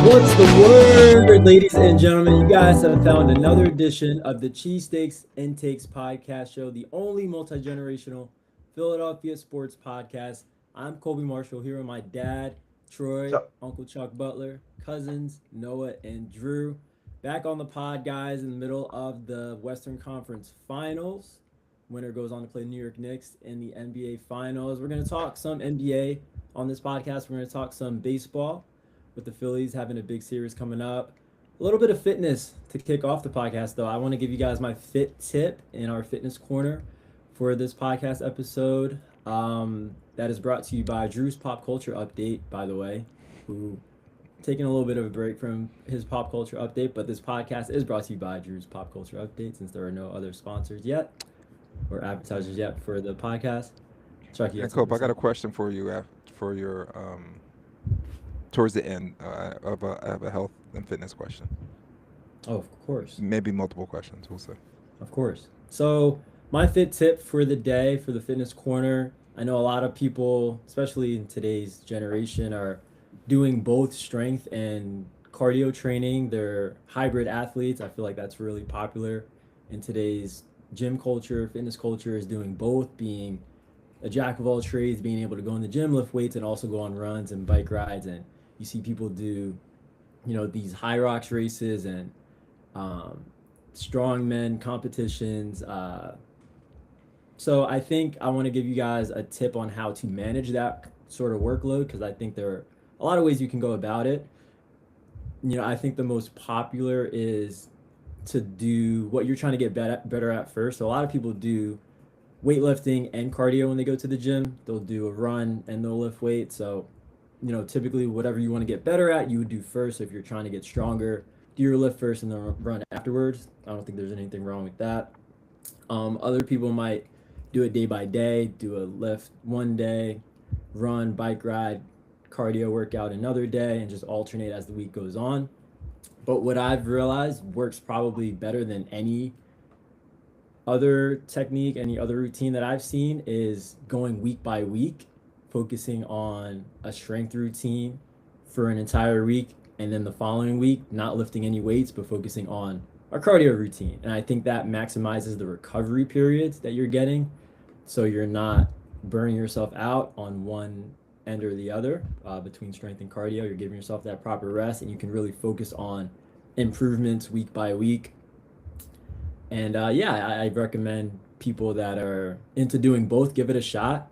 What's the word, ladies and gentlemen? You guys have found another edition of the Cheesesteaks Intakes Podcast Show, the only multi-generational Philadelphia sports podcast. I'm Colby Marshall here with my dad, Troy, So, Uncle Chuck Butler, cousins Noah and Drew. Back on the pod, guys, in the middle of the Western Conference Finals. Winner goes on to play New York Knicks in the NBA Finals. We're going to talk some NBA on this podcast. We're going to talk some baseball with the Phillies having a big series coming up. A little bit of fitness to kick off the podcast, though. I want to give you guys my fit tip in our fitness corner for this podcast episode. That is brought to you by Drew's Pop Culture Update, by the way, who taking a little bit of a break from his pop culture update, but this podcast is brought to you by Drew's Pop Culture Update since there are no other sponsors yet or advertisers yet for the podcast. Chucky, And Cope, I got a question for you for your towards the end of a health and fitness question. Oh, of course. Maybe multiple questions. We'll see. Of course. So my fit tip for the day for the fitness corner. I know a lot of people, especially in today's generation, are doing both strength and cardio training. They're hybrid athletes. I feel like that's really popular in today's gym culture. Fitness culture is doing both, being a jack of all trades, being able to go in the gym, lift weights, and also go on runs and bike rides. And you see people do, these high rocks races and strongmen competitions. So I think I want to give you guys a tip on how to manage that sort of workload, because I think there are a lot of ways you can go about it. I think the most popular is to do what you're trying to get better at first. So a lot of people do weightlifting and cardio when they go to the gym. They'll do a run and they'll lift weights. So, typically whatever you want to get better at, you would do first. So if you're trying to get stronger, do your lift first and then run afterwards. I don't think there's anything wrong with that. Other people might do it day by day, do a lift one day, run, bike ride, cardio workout another day, and just alternate as the week goes on. But what I've realized works probably better than any other technique, any other routine that I've seen, is going week by week, focusing on a strength routine for an entire week, and then the following week not lifting any weights but focusing on a cardio routine. And I think that maximizes the recovery periods that you're getting, so you're not burning yourself out on one end or the other. Between strength and cardio, you're giving yourself that proper rest, and you can really focus on improvements week by week. And I recommend people that are into doing both, give it a shot.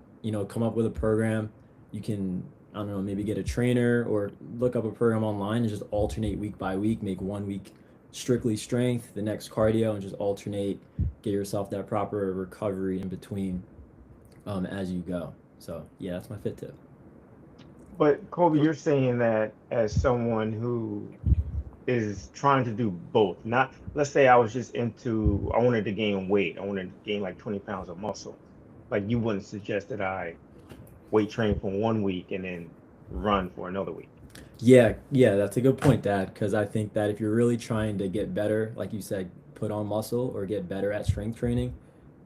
Come up with a program. You can, I don't know, maybe get a trainer or look up a program online and just alternate week by week. Make 1 week strictly strength, the next cardio, and just alternate. Get yourself that proper recovery in between as you go. So yeah, that's my fit tip. but Kobe, you're saying that as someone who is trying to do both. Not, let's say I was just I wanted to gain weight. I wanted to gain like 20 pounds of muscle. Like you wouldn't suggest that I weight train for 1 week and then run for another week. Yeah, that's a good point, Dad, because I think that if you're really trying to get better, like you said, put on muscle or get better at strength training,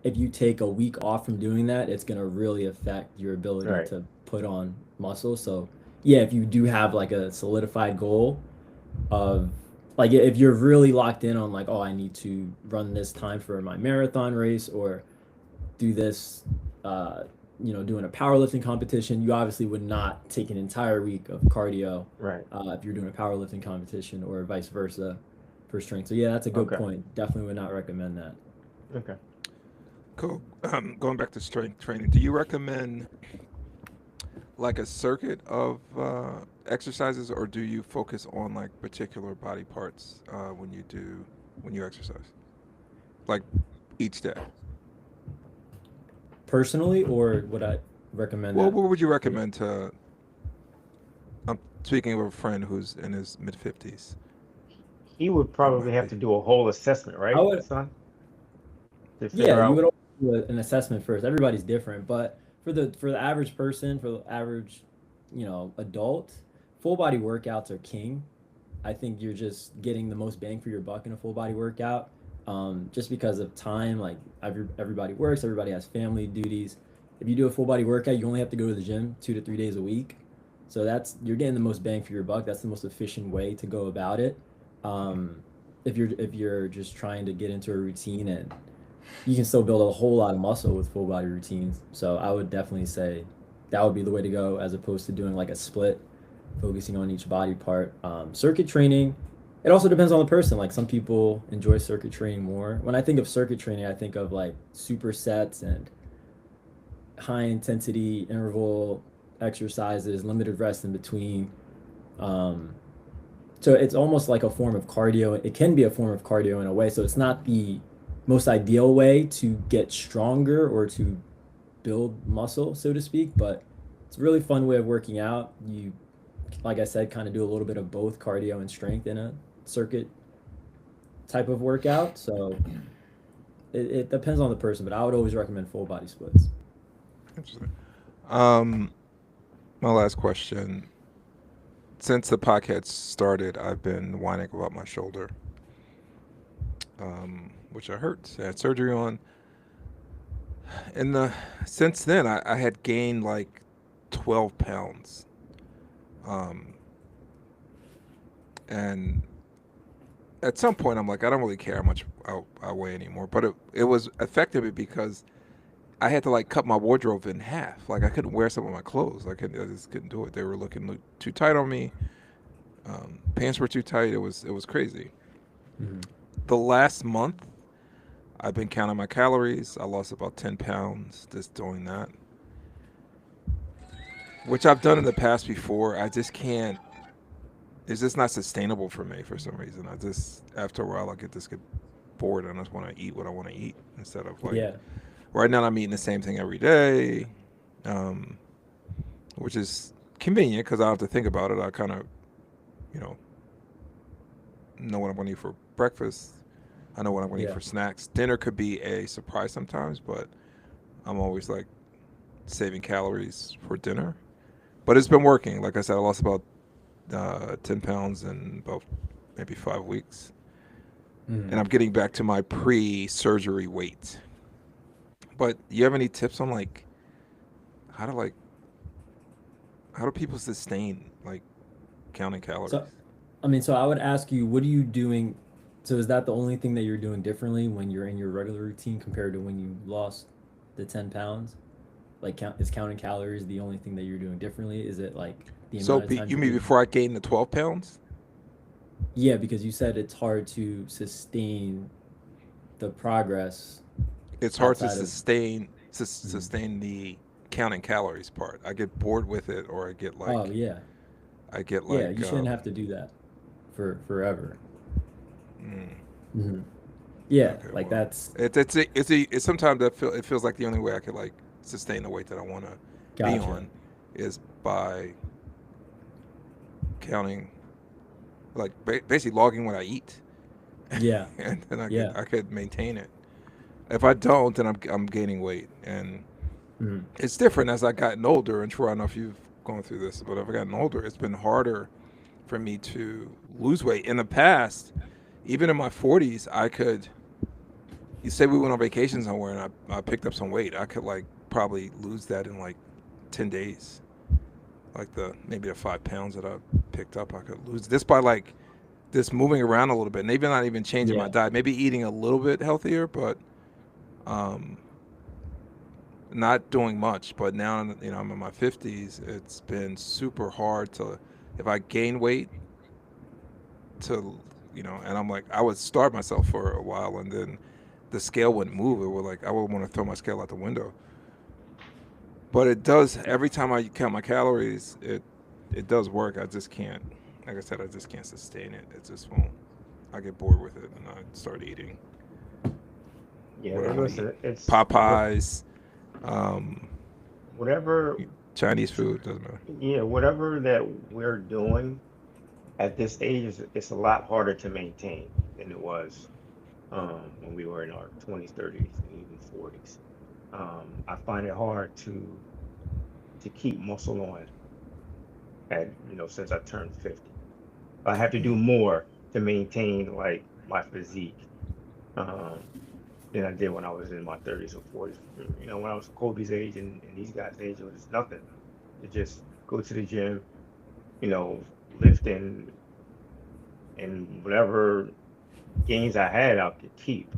if you take a week off from doing that, it's going to really affect your ability Right. to put on muscle. So, yeah, if you do have like a solidified goal of, like, if you're really locked in on like, oh, I need to run this time for my marathon race or do this, doing a powerlifting competition, you obviously would not take an entire week of cardio Right. if you're doing a powerlifting competition, or vice versa for strength. So yeah, that's a good Okay. point. Definitely would not recommend that. Okay. Cool. Going back to strength training, do you recommend like a circuit of exercises, or do you focus on like particular body parts when you exercise, like each day? Personally, or would I recommend Well, that? what would you recommend to? I'm speaking of a friend who's in his mid 50s. He would That probably might have be. to do a whole assessment, I right, would, son? To yeah, figure you would out. always do an assessment first. Everybody's different, but for the average person, for the average, adult, full body workouts are king. I think you're just getting the most bang for your buck in a full body workout. Just because of time, like everybody works, everybody has family duties. If you do a full body workout, you only have to go to the gym 2 to 3 days a week. So you're getting the most bang for your buck. That's the most efficient way to go about it. If you're just trying to get into a routine, and you can still build a whole lot of muscle with full body routines. So I would definitely say that would be the way to go, as opposed to doing like a split, focusing on each body part. Circuit training, it also depends on the person. Like some people enjoy circuit training more. When I think of circuit training, I think of like supersets and high intensity interval exercises, limited rest in between. Um, so it's almost like a form of cardio. It can be a form of cardio in a way. So it's not the most ideal way to get stronger or to build muscle, so to speak, but it's a really fun way of working out. You, like I said, kind of do a little bit of both cardio and strength in a circuit type of workout. So it depends on the person, but I would always recommend full body splits. Interesting. Um, my last question. Since the podcast started, I've been whining about my shoulder, which I hurt. I had surgery on. And since then, I had gained like 12 pounds. Um, and at some point, I'm like, I don't really care how much I weigh anymore. But it was affected me because I had to like cut my wardrobe in half. Like I couldn't wear some of my clothes. I just couldn't do it. They were looking too tight on me. Pants were too tight. It was crazy. Mhm. The last month, I've been counting my calories. I lost about 10 pounds just doing that, which I've done in the past before. I just can't. It's just not sustainable for me for some reason. I just after a while I get bored and I just want to eat what I want to eat instead of like Yeah. right now I'm eating the same thing every day, um, which is convenient because I don't have to think about it. I kind of, you know what I'm going to eat for breakfast. I know what I'm going to eat Yeah. for snacks. Dinner could be a surprise sometimes, but I'm always like saving calories for dinner. But it's been working. Like I said, I lost about 10 pounds in about maybe 5 weeks. Mhm. And I'm getting back to my pre-surgery weight. But you have any tips on like how to like how do people sustain like counting calories? So, I mean, so I would ask you, what are you doing? So is that the only thing that you're doing differently when you're in your regular routine compared to when you lost the 10 pounds? Like, is counting calories the only thing that you're doing differently? Is it like the So amount of times you you're mean eating? before I gained the 12 pounds? Yeah, because you said it's hard to sustain the progress It's hard to outside of. sustain Mhm. sustain the counting calories part. I get bored with it, or Oh, yeah. I get Yeah, like you shouldn't have to do that for forever. mm, Hmm. Yeah, okay, like well, that's it's sometimes it feels like the only way I could like sustain the weight that I want to be gotcha. on is by counting, like basically logging what I eat, Yeah, and then yeah. I could maintain it. If I don't, then I'm gaining weight, and Hmm. it's different as I gotten older. And Troy, I don't know if you've gone through this, but as I've gotten older, it's been harder for me to lose weight. In the past, even in my 40s, I could. You say we went on vacation somewhere and I picked up some weight. I could like probably lose that in like 10 days. Like maybe the 5 pounds that I picked up, I could lose this by like this moving around a little bit. Maybe not even changing my Yeah. diet. Maybe eating a little bit healthier, but um, not doing much. But now, I'm in my 50s. It's been super hard to, if I gain weight, to, and I'm like, I would starve myself for a while and then the scale wouldn't move. It would like, I would want to throw my scale out the window. But it does, every time I count my calories, it does work. I just can't, like I said, I just can't sustain it. It just won't. I get bored with it and I start eating Yeah, what I want to eat. listen, it's Popeyes, um, whatever. Chinese food, doesn't matter. Yeah, whatever that we're doing at this stage is it's a lot harder to maintain than it was when we were in our 20s, 30s, and even 40s. I find it hard to keep muscle on since I turned 50. I have to do more to maintain like my physique um, than I did when I was in my 30s or 40s. When I was Kobe's age and these guys' age, it was nothing to just go to the gym, you know, lifting and whatever gains I had, I could keep.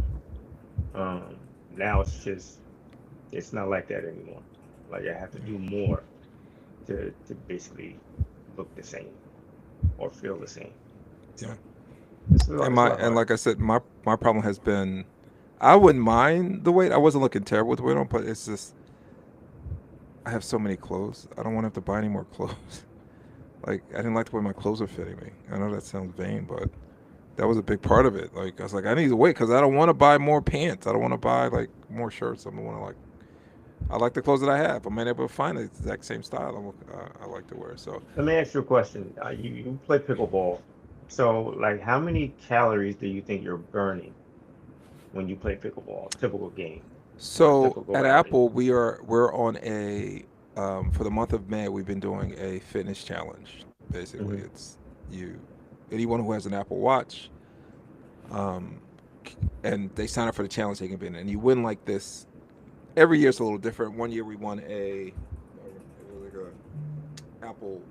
Um, Now it's not like that anymore. Like I have to do more to basically look the same or feel the same. Yeah. So it's And it's a my lot and harder. like I said, my problem has been I wouldn't mind the weight. I wasn't looking terrible with the weight on, but it's just I have so many clothes. I don't want to have to buy any more clothes. Like I didn't like the way my clothes are fitting me. I know that sounds vain, but that was a big part of it. Like I was like, I need to wait because I don't want to buy more pants. I don't want to buy like more shirts. I don't want to like. I like the clothes that I have. I'm able to find the exact same style I like to wear. So Let me ask you a question. You play pickleball, so like how many calories do you think you're burning when you play pickleball? Typical game or so typical at outing. Apple we're on a for the month of May we've been doing a fitness challenge. Basically, Hmm. it's you anyone who has an Apple Watch um, and they sign up for the challenge they can be in, and you win like this every year. It's a little different. One year we won it was like a Apple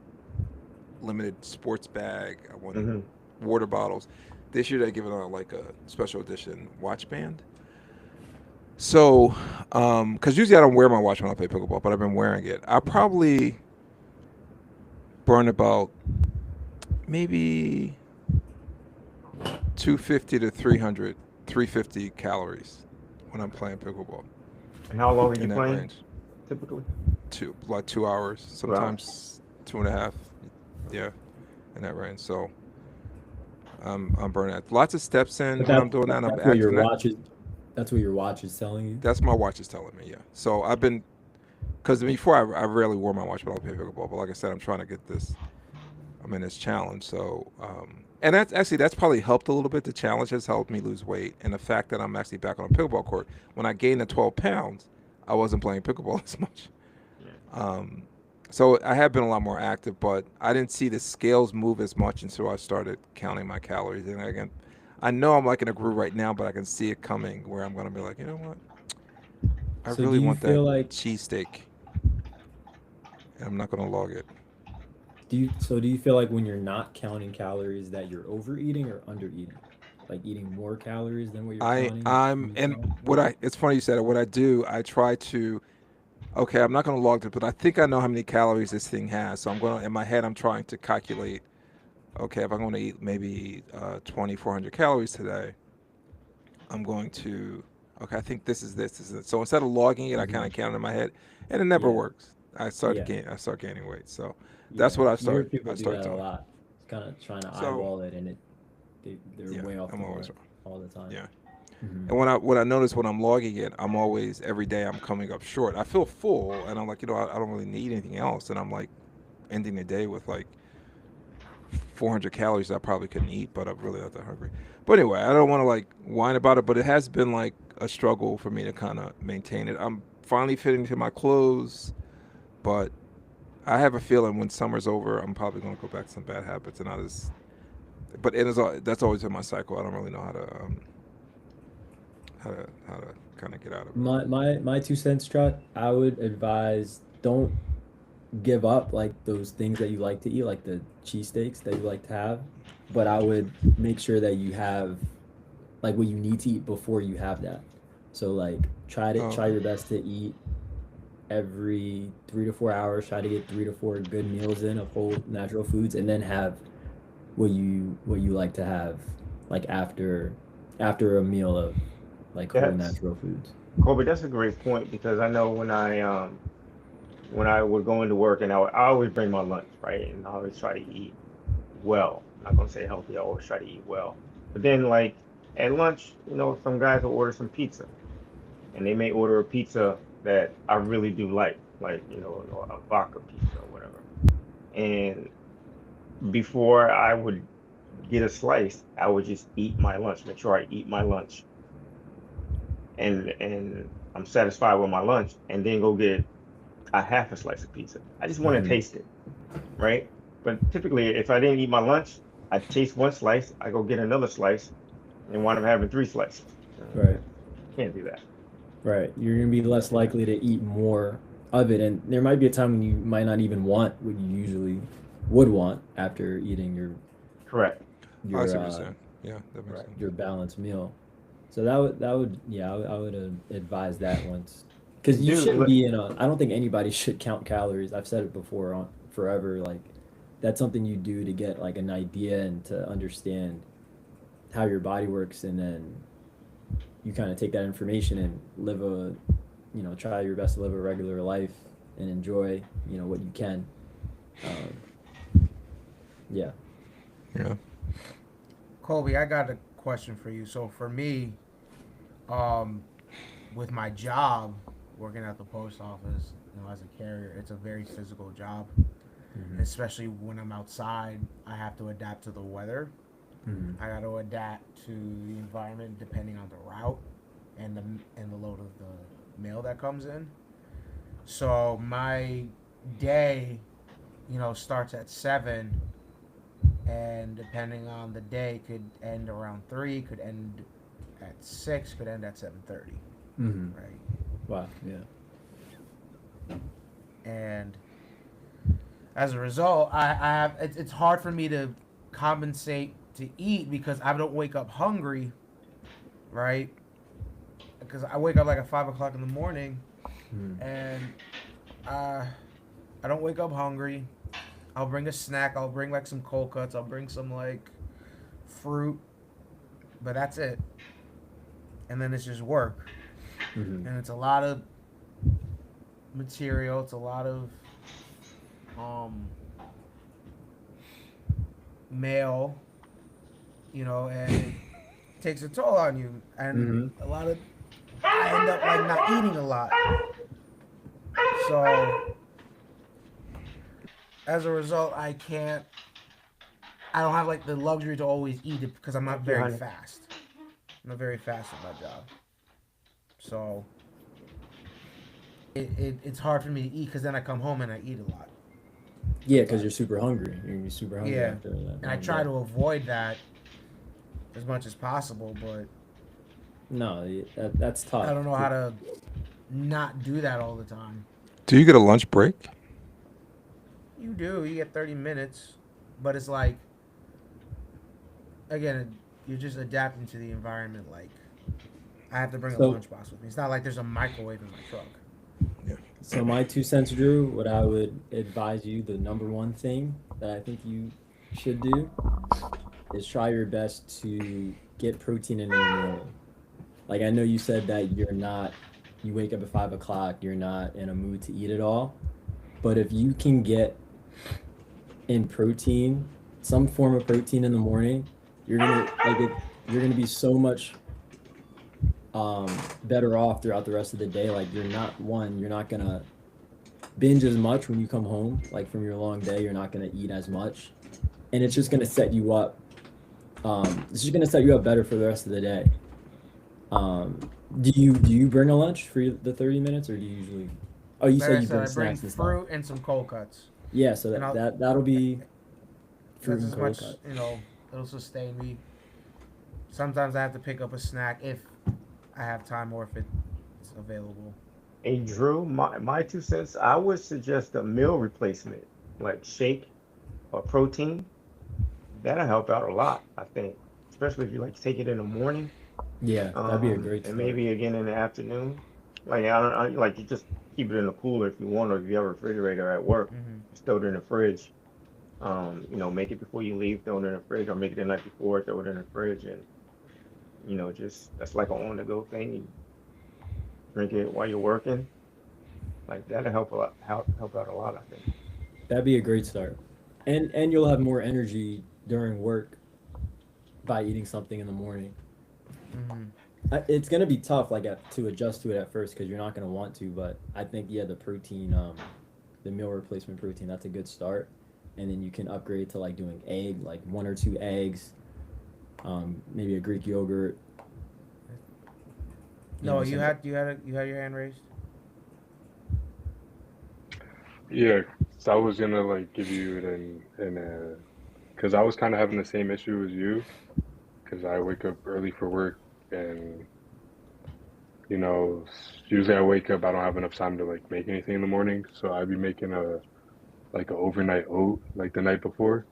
limited sports bag. I won Hmm. water bottles. This year they giving out like a special edition watch band. So, because usually I don't wear my watch when I play pickleball, but I've been wearing it. I probably burn about maybe 250 to 300, 350 calories when I'm playing pickleball And how long are you in that playing range. typically? Like 2 hours, 2 hours. sometimes two and a half. Yeah, in that range. So I'm burning that. Lots of steps in But when I'm doing that. And I'm that's what your active. watch is. That's what your watch is telling you. That's my watch is telling me. Yeah. So I've been because before I rarely wore my watch, but I'll play pickleball. But like I said, I'm trying to get this. I'm in this challenge. So and that's probably helped a little bit. The challenge has helped me lose weight, and the fact that I'm actually back on a pickleball court. When I gained the 12 pounds, I wasn't playing pickleball as much. Yeah. Um, so I have been a lot more active, but I didn't see the scales move as much until I started counting my calories. And again, I know I'm like in a groove right now, but I can see it coming where I'm gonna be like, you know what? I So do really you want that feel like cheesesteak, and I'm not gonna log it. do you feel like when you're not counting calories that you're overeating or undereating? Like eating more calories than what you're counting when I'm you and count? what I it's funny you said it. What I do, I try to okay, I'm not gonna log it, but I think I know how many calories this thing has. So I'm gonna in my head I'm trying to calculate. Okay, if I'm going to eat maybe 2,400 calories today, I'm going to, okay, I think this is it. So instead of logging it, I kind Hmm. of count it in my head, and it never Yeah, works. yeah, I start gaining weight. So that's yeah. what You hear people I do start that a doing. lot. Kind of trying to So eyeball it, and they're yeah, way off I'm the always mark all the time. yeah. Hmm. And when I notice when I'm logging it, I'm always every day I'm coming up short. I feel full, and I'm like, I don't really need anything else, and I'm like ending the day with like 400 calories I probably couldn't eat, but I'm really not that hungry. But anyway, I don't want to like whine about it, but it has been like a struggle for me to kind of maintain it. I'm finally fitting into my clothes, but I have a feeling when summer's over, I'm probably going to go back to some bad habits and not as. But that's always been my cycle. I don't really know how to kind of get out of it. My 2 cents, Truck. I would advise don't give up like those things that you like to eat, like the cheesesteaks that you like to have. But I would make sure that you have like what you need to eat before you have that. So like try Okay. your best to eat every 3 to 4 hours. Try to get 3 to 4 good meals in of whole natural foods, and then have what you like to have like after a meal of like whole That's natural foods. Kobe. That's a great point because I know when I would go into work and I always bring my lunch, right? And I always try to eat well. I'm not gonna say healthy, I always try to eat well. But then like at lunch, some guys will order some pizza and they may order a pizza that I really do like, a vodka pizza or whatever. And before I would get a slice, I would just eat my lunch, make sure I eat my lunch and I'm satisfied with my lunch and then go get a half a slice of pizza. I just want to Hmm. taste it, right? But typically, if I didn't eat my lunch, I taste one slice, I go get another slice, and wind up having three slices. Right. Can't do that. Right. You're gonna be less likely to eat more of it, and there might be a time when you might not even want what you usually would want after eating Correct. Oh, I your see what you're saying. Yeah, that makes Right. sense. your balanced meal. So that would yeah, I would advise that once, because you Dude, shouldn't be in a. I don't think anybody should count calories. I've said it before on forever. Like that's something you do to get like an idea and to understand how your body works, and then you kind of take that information and live a, try your best to live a regular life and enjoy, what you can. Yeah. Yeah. Colby, I got a question for you. So for me, um, with my job, working at the post office, as a carrier, it's a very physical job. Hmm. Especially when I'm outside, I have to adapt to the weather. Hmm. I got to adapt to the environment depending on the route and the load of the mail that comes in. So my day, starts at 7, and depending on the day, could end around 3, could end at 6, could end at 7:30, Hmm. right? Wow. Yeah. And as a result, I have it's hard for me to compensate to eat because I don't wake up hungry, right? Because I wake up like at 5 o'clock in the morning, Hmm. and uh, I don't wake up hungry. I'll bring a snack. I'll bring like some cold cuts. I'll bring some like fruit, but that's it. And then it's just work, Hmm. and it's a lot of material. It's a lot of um, mail, and it takes a toll on you. And Hmm. a lot of I end up like not eating a lot. So as a result, I don't have like the luxury to always eat it because I'm not Thank you, very honey. fast. I'm not very fast at my job. So it's hard for me to eat because then I come home and I eat a lot. Yeah, because you're super hungry. You're gonna be super hungry Yeah. after that And I long try day. to avoid that as much as possible, but No, that's tough. I don't know how to not do that all the time. Do you get a lunch break? You do. You get 30 minutes, but it's like, again, you're just adapting to the environment. Like, I have to bring a So, lunchbox with me. It's not like there's a microwave in my truck. Yeah. so my 2 cents, Drew. What I would advise you, the number one thing that I think you should do is try your best to get protein in the morning. Like I know you said that you wake up at 5 o'clock, you're not in a mood to eat at all. But if you can get in protein, some form of protein in the morning, you're gonna be so much better off throughout the rest of the day. Like you're not gonna binge as much when you come home, like from your long day, you're not gonna eat as much. And it's just gonna set you up. It's just gonna set you up better for the rest of the day. Um, do you bring a lunch for the 30 minutes, or do you usually? Oh, you Like I said you said, bring I bring snacks and stuff. fruit and some cold cuts. Yeah, so And that'll be fruit that's and as cold much, cut. it'll sustain me. Sometimes I have to pick up a snack if I have time or if it's available. Hey, Drew, my 2 cents, I would suggest a meal replacement, like shake or protein. That'll help out a lot, I think. Especially if you like to take it in the morning, Yeah, that'd be a great and start. maybe again in the afternoon. Like like you just keep it in the cooler if you want, or if you have a refrigerator at work, Hmm. just throw it in the fridge. Make it before you leave, throw it in the fridge, or make it the night before, throw it in the fridge, and just that's like an on-the-go thing. You drink it while you're working. Like that'll help a lot, help out a lot, I think. That'd be a great start. And you'll have more energy during work by eating something in the morning. Hmm. It's gonna be tough, like to adjust to it at first, because you're not gonna want to. But I think yeah, the meal replacement protein, that's a good start. And then you can upgrade to like doing like 1 or 2 eggs, maybe a Greek yogurt. No, Some. you had your hand raised. Yeah, so I was gonna like give you because I was kind of having the same issue as you, because I wake up early for work, and usually I wake up, I don't have enough time to like make anything in the morning, so I'd be making like an overnight oat like the night before,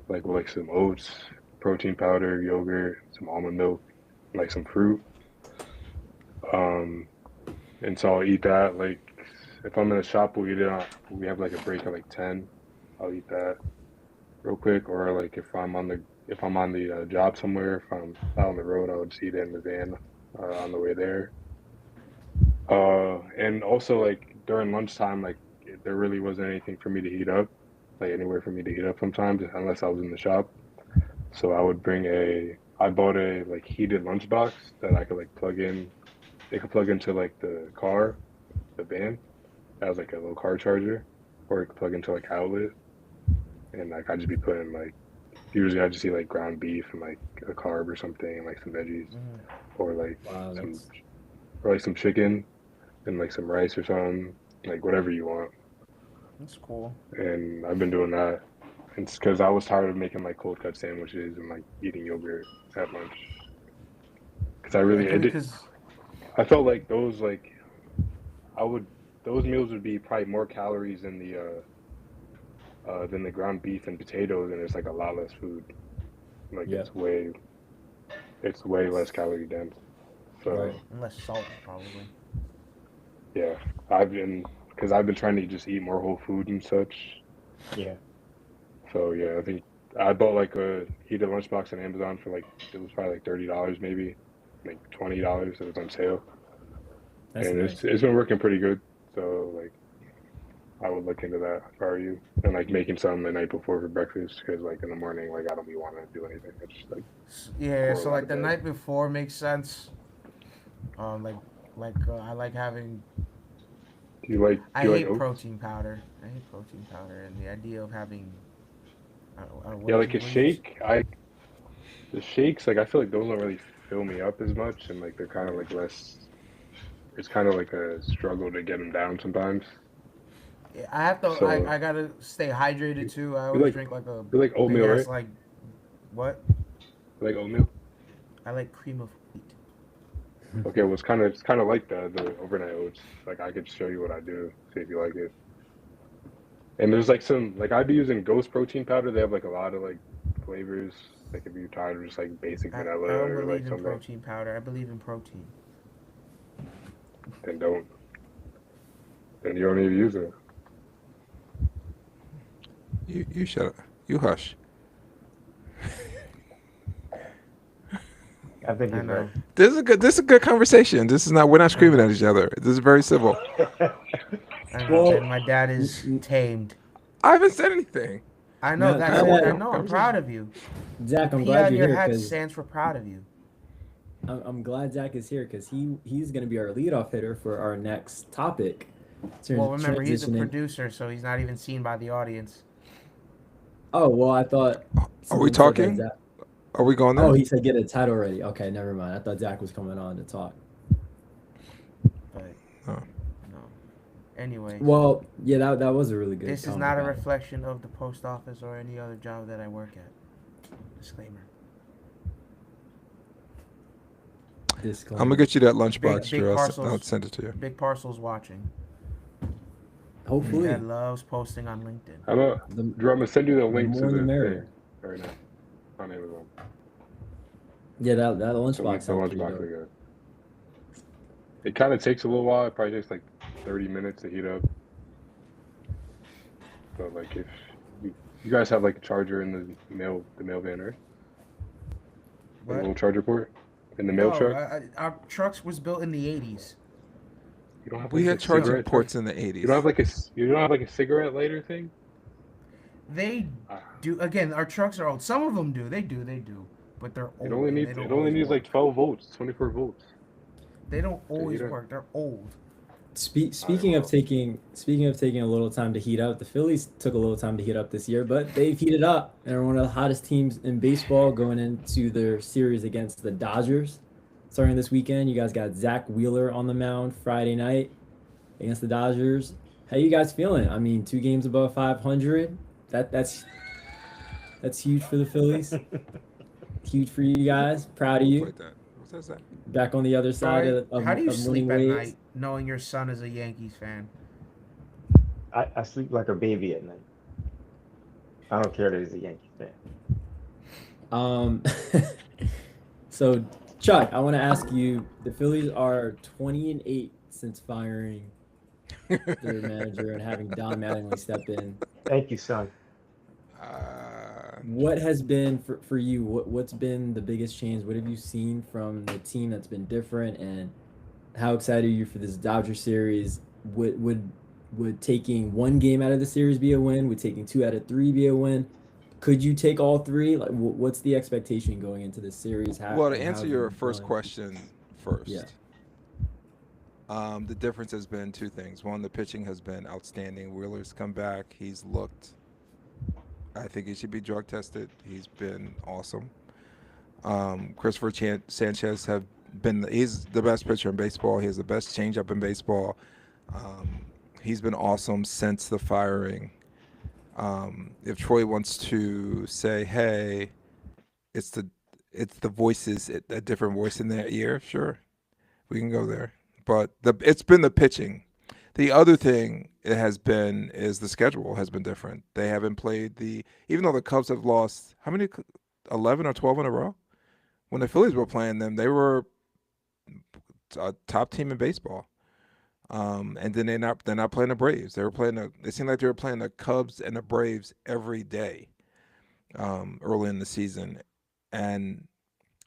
like with like some oats, protein powder, yogurt, some almond milk, like some fruit. Um, and so I'll eat that. Like if I'm in a shop, we'll eat it on. We have like a break at like 10. I'll eat that real quick. Or like if I'm on the job somewhere, if I'm out on the road, I'll just eat it in the van on the way there. And also like during lunchtime, like there really wasn't anything for me to heat up, like anywhere for me to heat up sometimes, unless I was in the shop. So I bought a like heated lunchbox that I could like plug in. It could plug into like the car, the van. That was like a little car charger, or it could plug into like outlet, and like I just be putting like usually I just eat like ground beef and like a carb or something, and like some veggies, or like Wow, some that's or like some chicken and like some rice or something, like whatever you want. That's cool. And I've been doing that. It's because I was tired of making like cold cut sandwiches and like eating yogurt at lunch. Because Because I felt like I would those meals would be probably more calories than the ground beef and potatoes, and it's like a lot less food. Like Yeah. it's way less calorie dense. So Right. less salt, probably. yeah, because I've been trying to just eat more whole food and such. Yeah. So yeah, I think I bought like a heated lunchbox on Amazon for like it was probably like $30 maybe, like $20. It was on sale, That's and nice. it's been working pretty good. So like I would look into that if I were you, and like making some the night before for breakfast because like in the morning like I don't be wanting to do anything. It's just like Yeah, Or so a lot like of the bed. night before makes sense. I like having. do you like I do you hate like oats? protein powder. I hate protein powder, and the idea of having. Yeah, like a what do you- shake. The shakes like I feel like those don't really fill me up as much, and like they're kind of like less. It's kind of like a struggle to get them down sometimes. I have to. So I gotta stay hydrated too. I you always like drink like a you like big oatmeal, ass right? like. What? You like oatmeal? I like cream of wheat. Okay, well it's kind of like the overnight oats. Like I could show you what I do, see if you like it. And there's like some like I'd be using Ghost protein powder. They have like a lot of like flavors. Like if you're tired of just like basic vanilla I don't or like believe in something, protein powder. I believe in protein. then don't. Then you don't need to use it. You shut up. You hush. I think I you're know. right. This is a good conversation. This is not we're not screaming at each other. This is very civil. I know. Well, And my dad is tamed. I haven't said anything. I know. No, That's come it. on. I know. I'm proud of you. Zach, I'm P glad on you're your here hat because stands for proud of you. I'm glad Zach is here because he's going to be our leadoff hitter for our next topic. So Well, remember he's a transitioning- producer, so he's not even seen by the audience. Oh well, I thought. Are we someone said that talking? Zach- Are we going there? Oh, he said get a title already. Okay, never mind. I thought Zach was coming on to talk. But Oh. no. Anyway, Well, yeah, that was a really good. this is comment not a about it. reflection of the post office or any other job that I work at. Disclaimer. Disclaimer. I'm gonna get you that lunchbox, Big Drew. I'll parcels. send it to you. Big Parcel's watching. Hopefully, Dad loves posting on LinkedIn. I'm gonna, the Drew, I'm gonna send you the link more to the the merrier. thing right now on Amazon. Yeah, that The lunchbox sounds pretty lunchbox dope. we got. It kind of takes a little while. It probably takes like 30 minutes to heat up. But like if you guys have like a charger in the mail van, right? A What? little charger port in the mail No, truck. our trucks was built in the 80s. You don't have We like had a charging cigarette ports truck? in the 80s. You don't have like a cigarette lighter thing? They Ah, do. Again, our trucks are old. Some of them do. They do. But they're old. It only and needs they don't it only always needs like work. 12 volts, 24 volts. They don't always don't- work. They're old. Speaking of taking a little time to heat up, the Phillies took a little time to heat up this year, but they've heated up and are one of the hottest teams in baseball going into their series against the Dodgers. Starting this weekend, you guys got Zach Wheeler on the mound Friday night against the Dodgers. How you guys feeling? I mean, 2 games above 500. That's huge for the Phillies. Huge for you guys. Proud of you. Like that. What's that? Back on the other side of How do you of sleep winning at ways. night knowing your son is a Yankees fan? I sleep like a baby at night. I don't care that he's a Yankee fan. Um, so Chuck, I want to ask you: the Phillies are 20-8 since firing their manager and having Don Mattingly step in. Thank you, son. What has been for you? What's been the biggest change? What have you seen from the team that's been different, and how excited are you for this Dodger series? Would taking one game out of the series be a win? Would taking 2 out of 3 be a win? Could you take all 3? Like, what's the expectation going into this series? Well, to How answer have you your been first feeling? question first, Yeah. the difference has been 2 things. One, the pitching has been outstanding. Wheeler's come back. He's looked. I think he should be drug tested. He's been awesome. Christopher Sanchez have been. He's the best pitcher in baseball. He has the best changeup in baseball. He's been awesome since the firing. If Troy wants to say, "Hey, it's the voices, a different voice in their ear," sure, we can go there. But it's been the pitching. The other thing it has been is the schedule has been different. They haven't played even though the Cubs have lost how many, 11 or 12 in a row. When the Phillies were playing them, they were a top team in baseball. And then they're not playing the Braves. It seemed like they were playing the Cubs and the Braves every day early in the season. And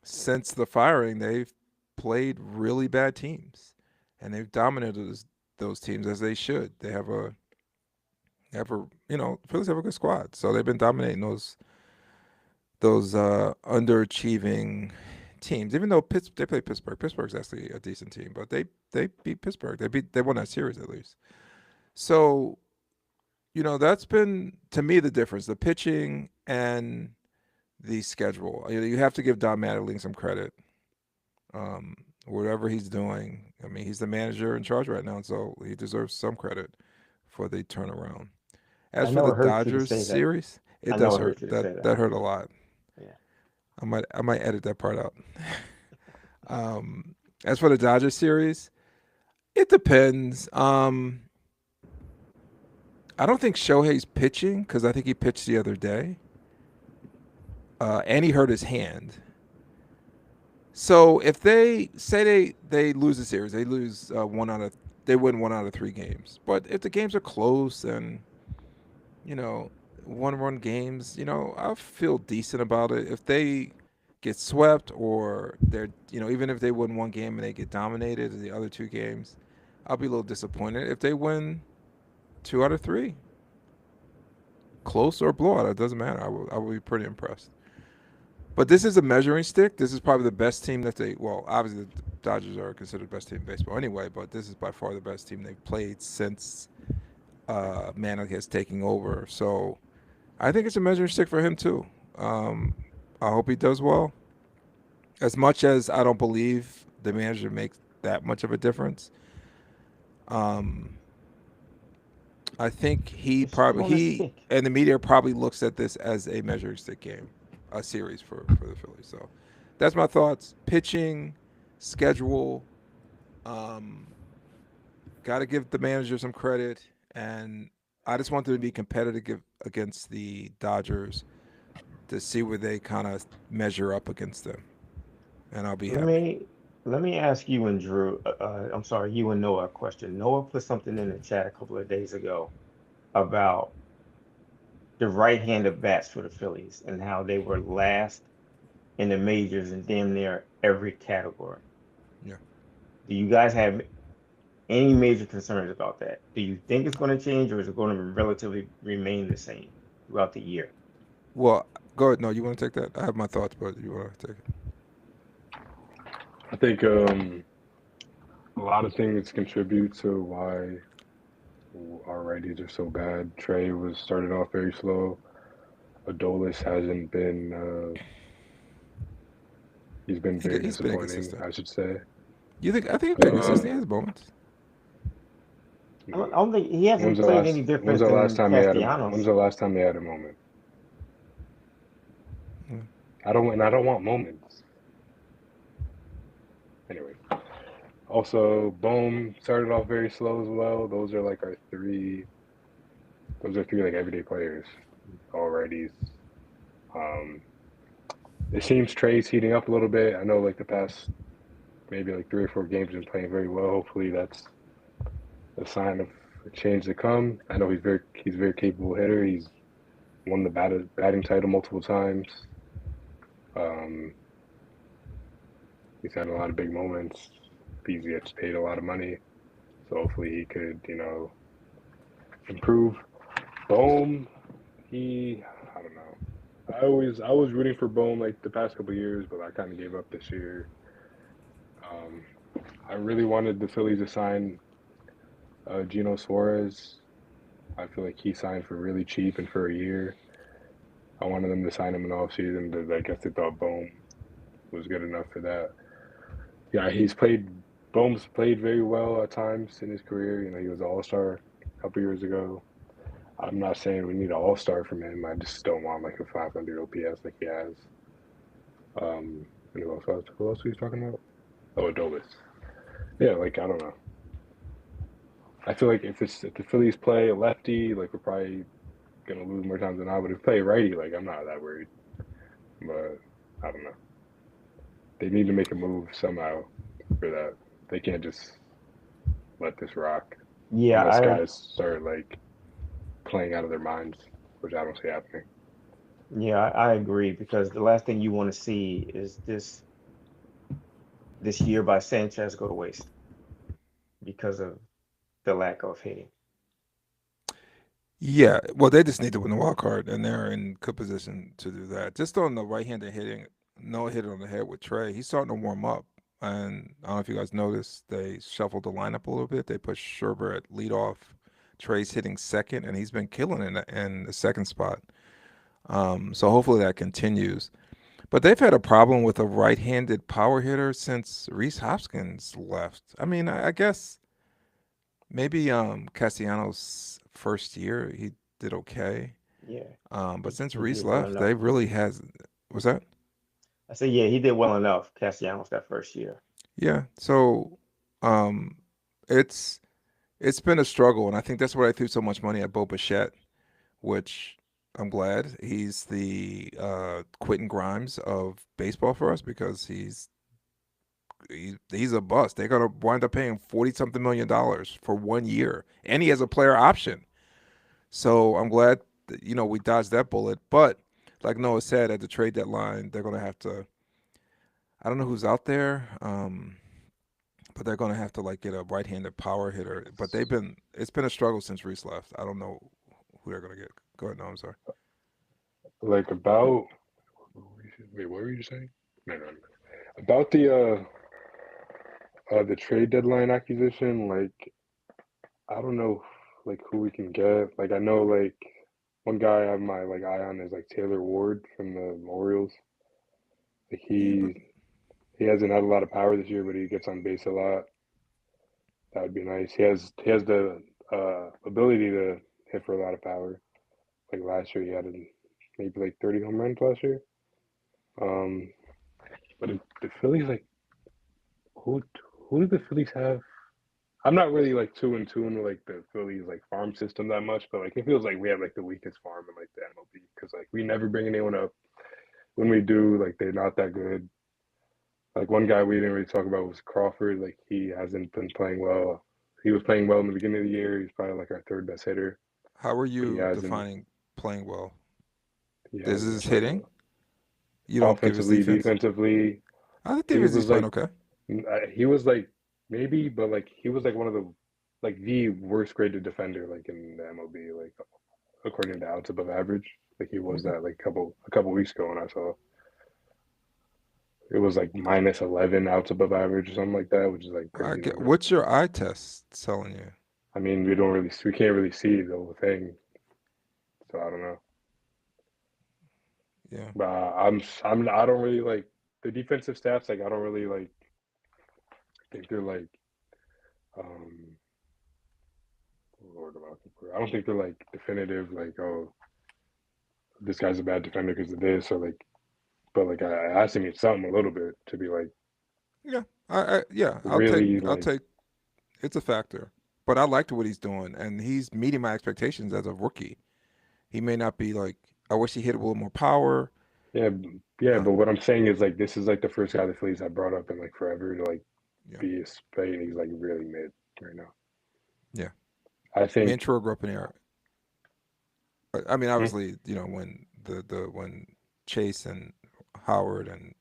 since the firing, they've played really bad teams, and they've dominated those teams as they should. They have Phillies have a good squad, so they've been dominating those underachieving teams. Even though they play Pittsburgh, Pittsburgh's actually a decent team, but they beat Pittsburgh. They won that series at least. So, that's been to me the difference: the pitching and the schedule. You have to give Don Mattingly some credit. Whatever he's doing, I mean, he's the manager in charge right now, so he deserves some credit for the turnaround. As I for know the it hurts you to Dodgers say that. series, it I know does it hurt. hurts you to say That that. hurt a lot. Yeah. I might edit that part out. As for the Dodgers series, it depends. I don't think Shohei's pitching because I think he pitched the other day, and he hurt his hand. So if they say they lose the series, they lose they win 1 out of 3 games. But if the games are close and 1-run games, I feel decent about it. If they get swept or they're even if they win 1 game and they get dominated in the other 2 games, I'll be a little disappointed. If they win 2 out of 3, close or blowout, it doesn't matter. I will be pretty impressed. But this is a measuring stick. This is probably the best team obviously the Dodgers are considered the best team in baseball anyway, but this is by far the best team they've played since Manning has taken over. So I think it's a measuring stick for him too. I hope he does well. As much as I don't believe the manager makes that much of a difference, I think he and the media probably looks at this as a measuring stick game. A series for the Phillies. So that's my thoughts. Pitching, schedule, got to give the manager some credit, and I just want them to be competitive against the Dodgers to see where they kind of measure up against them, and I'll be happy. Let me ask you and Drew. I'm sorry, you and Noah a question. Noah put something in the chat a couple of days ago about the right-handed bats for the Phillies and how they were last in the majors in damn near every category. Yeah. Do you guys have any major concerns about that? Do you think it's going to change, or is it going to relatively remain the same throughout the year? Well, go ahead. No, you want to take that? I have my thoughts, but you want to take it? I think a lot of things contribute to why our righties are so bad. Trey was started off very slow. Adolis hasn't been. He's been very disappointing, I should say. You think? I think he's been consistent. He has moments. I don't think he hasn't played any different than Castellanos. When's the last time they had a moment? I don't want moments. Anyway. Also, Bohm started off very slow as well. Those are like our 3. Those are 3 like everyday players. all righties. It seems Trey's heating up a little bit. I know like the past maybe like 3 or 4 games he's been playing very well. Hopefully that's a sign of a change to come. I know he's a very capable hitter. He's won the batting title multiple times. Um, he's had a lot of big moments. He gets paid a lot of money, so hopefully he could, improve. Bohm, I don't know. I was rooting for Bohm like the past couple of years, but I kind of gave up this year. I really wanted the Phillies to sign Gino Suarez. I feel like he signed for really cheap and for a year. I wanted them to sign him in the offseason, but I guess they thought Bohm was good enough for that. Yeah, Bohm's played very well at times in his career. He was an all-star a couple years ago. I'm not saying we need an all-star from him. I just don't want like a 500 OPS like he has. And who else were you talking about? Oh, Adolis. Yeah, like I don't know. I feel like if the Phillies play a lefty, like we're probably gonna lose more times than not. But if we play a righty, like I'm not that worried. But I don't know. They need to make a move somehow for that. They can't just let this rock. Yeah, Unless guys start like playing out of their minds, which I don't see happening. yeah, I agree because the last thing you want to see is this year by Sanchez go to waste because of the lack of hitting. Yeah, well, they just need to win the wild card, and they're in good position to do that. Just on the right-handed hitting, no hit on the head with Trey. He's starting to warm up, and I don't know if you guys noticed, they shuffled the lineup a little bit. They put Scherber at leadoff. Trey's hitting second, and he's been killing in the second spot. So hopefully that continues. But they've had a problem with a right-handed power hitter since Rhys Hoskins left. I mean, I guess maybe Castellanos' first year he did okay. Yeah. But since He Rhys did well left, enough. they really has. Was that? I said, yeah, he did well enough, Castellanos, that first year. Yeah. So, it's been a struggle, and I think that's why I threw so much money at Bo Bichette, which I'm glad he's the Quentin Grimes of baseball for us because he's a bust. They're gonna wind up paying $40-something million for 1 year, and he has a player option. So I'm glad that, we dodged that bullet. But like Noah said, at the trade deadline, they're gonna have to. I don't know who's out there, but they're gonna have to like get a right-handed power hitter. But it's been a struggle since Reese left. I don't know who they're gonna get. Go ahead, no, I'm sorry. Like about wait, what were you saying? No. About the trade deadline acquisition, like I don't know like who we can get. Like I know like one guy I have my like eye on is like Taylor Ward from the Orioles. Like he hasn't had a lot of power this year, but he gets on base a lot. That would be nice. He has the ability to hit for a lot of power. Like last year, he had maybe like 30 home runs last year. But the Phillies, like, who do the Phillies have? I'm not really like too in tune with like the Phillies like farm system that much, but like it feels like we have like the weakest farm in like the MLB because like we never bring anyone up. When we do, like they're not that good. Like one guy we didn't really talk about was Crawford. Like he hasn't been playing well. He was playing well in the beginning of the year. He's probably like our third best hitter. How are He you hasn't. defining playing well? He This hasn't is played hitting. well. You don't give his Offensively, defense. defensively, I think he defense is was playing like okay. he was like maybe, but like he was like one of the worst graded defender like in the MLB, like according to outs above average. Like he was that like a couple weeks ago when I saw it was like minus 11 outs above average or something like that, which is like crazy number. What's your eye test telling you? I mean, we can't really see the whole thing, so I don't know. Yeah. But I don't really like the defensive stats. Like I don't really like think they're like Lord, I don't think they're like definitive. Like oh, this guy's a bad defender because of this, or like. But like I has to mean something a little bit to be like Yeah. really I'll like take. It's a factor, but I liked what he's doing, and he's meeting my expectations as a rookie. He may not be like I wish he hit it with a little more power. Yeah, yeah, but what I'm saying is like this is like the first guy the Phillies have brought up in like forever to like Yeah. be a spade, and he's like really mid right now. Yeah. I Me and think Troy grew up in the era. I mean, obviously, when when Chase and Howard and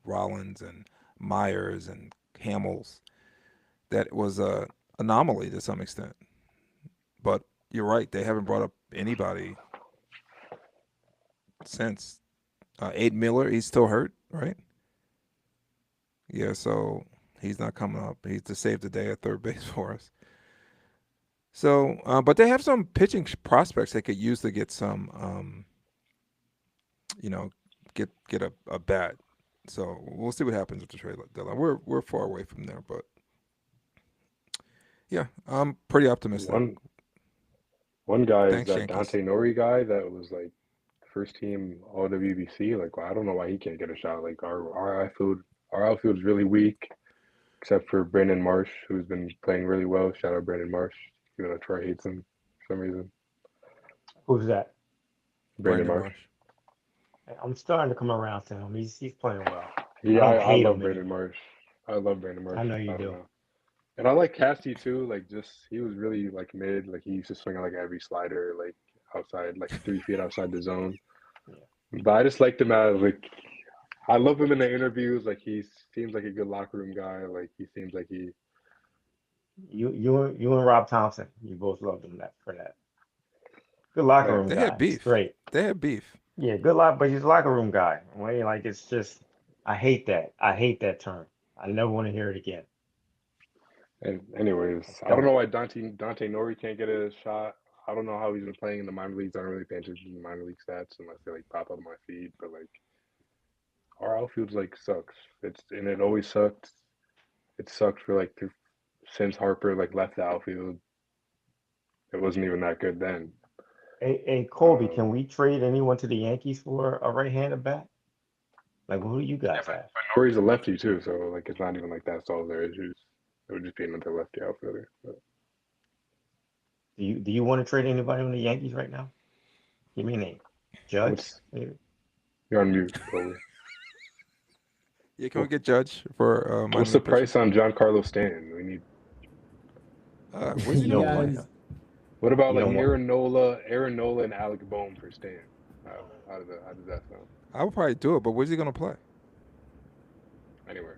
Rollins and Myers and Hamels, that was a anomaly to some extent. But you're right; they haven't brought up anybody since. Aid Miller, he's still hurt, right? Yeah, so he's not coming up. He's to save the day at third base for us. So, but they have some pitching prospects they could use to get some, get a bat. So we'll see what happens with the trade deadline. We're far away from there, but yeah, I'm pretty optimistic. one guy is Thanks, that Yankees. Dante Nori guy that was like first team All WBC. Like I don't know why he can't get a shot. Like our outfield is really weak, except for Brandon Marsh, who's been playing really well. Shout out Brandon Marsh, even though Troy hates him for some reason. Who's that? Brandon Marsh. I'm starting to come around to him. He's playing well. Yeah, I don't I hate love him Brandon Marsh. I love Brandon Marsh. I know you don't do. know. And I like Cassie too. Like he was really like mid. Like he used to swing on like every slider, like outside, like 3 feet outside the zone. Yeah. But I just liked him as like I love him in the interviews. Like he seems like a good locker room guy. Like he seems like he. You and Rob Thompson, you both loved him for that. Good locker room They guy. had beef. It's great. They had beef. Yeah, but he's a locker room guy. Well, like it's just, I hate that. I hate that term. I never want to hear it again. And anyways, I don't know why Dante Nori can't get a shot. I don't know how he's been playing in the minor leagues. I don't really pay attention to the minor league stats unless they like pop up on my feed. But like, our outfield's like sucks. It always sucked. It sucked for like since Harper like left the outfield. It wasn't even that good then. Hey, Colby, can we trade anyone to the Yankees for a right-handed bat? Like, who do you guys have? But Nori's a lefty too, so like it's not even like that solves their issues. It would just be another lefty outfielder. But. Do you want to trade anybody on the Yankees right now? Give me a name. Judge? You're on mute, Colby. Yeah, can we get Judge for What's the price on Giancarlo Stanton? We need. Where's he You gonna don't play? want What about You like don't want- Aaron Nola, and Alec Bohm for Stan? How does that sound? I would probably do it, but where's he gonna play? Anywhere.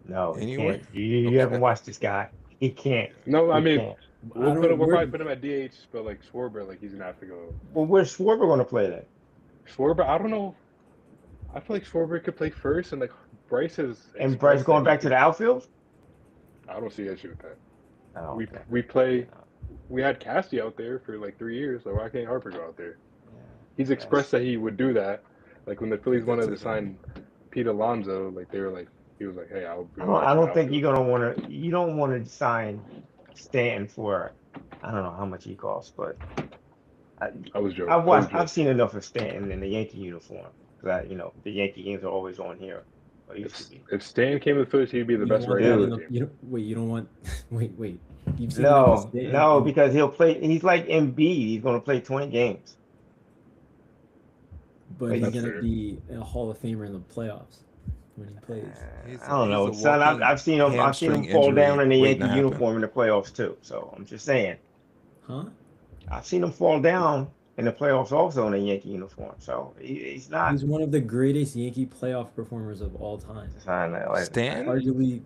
No, he Anyway? can't. You haven't watched this guy. He can't. No, I He mean can't. we'll probably put him at DH, but like Schwarber, like he's gonna have to go. Well, where's Schwarber going to play then? Schwarber, I don't know. I feel like Schwarber could play first, and like Bryce is. And Bryce going back to the outfield? I don't see an issue with that. Oh, okay. We play. We had Cassie out there for like 3 years, so why can't Harper go out there? He's expressed that he would do that. Like when the Phillies wanted to sign Pete Alonso, like they were like, he was like, "Hey, I'll." I don't think you're gonna want to. You don't want to sign Stanton for. I don't know how much he costs, but I was joking. I've seen enough of Stanton in the Yankee uniform because the Yankee games are always on here. If Stan came to the Phillies, he'd be the best right now. now. You don't want. Wait. You've seen No, because he'll play. He's like Embiid. He's going to play 20 games. But he's going to be a Hall of Famer in the playoffs when he plays. I don't know, son. I've seen him. I've seen him fall down in the Yankee uniform in the playoffs too. So I'm just saying. Huh? I've seen him fall down in the playoffs also in a Yankee uniform. So he's not. He's one of the greatest Yankee playoff performers of all time. Stan? Arguably.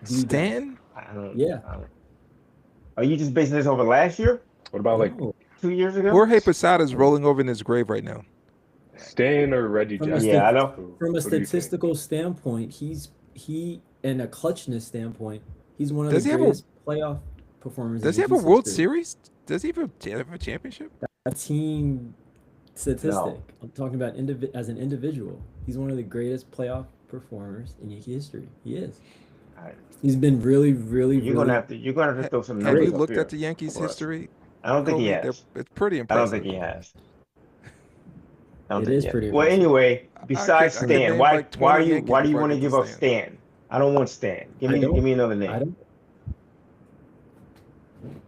Stan? Yeah. Are you just basing this over last year? What about like 2 years ago? Jorge Posada's rolling over in his grave right now. Stan or Reggie Jackson? Yeah, I know. From a statistical standpoint, he and a clutchness standpoint, he's one of the greatest playoff performers. Does he have a World Series? Does he have a championship? A team statistic. No. I'm talking about as an individual. He's one of the greatest playoff performers in Yankee history. He is. He's been really. You're gonna have to throw some Have numbers. you looked at the Yankees' history? I don't think he has. It's pretty impressive. I don't think he has. It is pretty well. impressive. Anyway, besides Stan, why do you want to to give up Stan? I don't want Stan. Give me another name.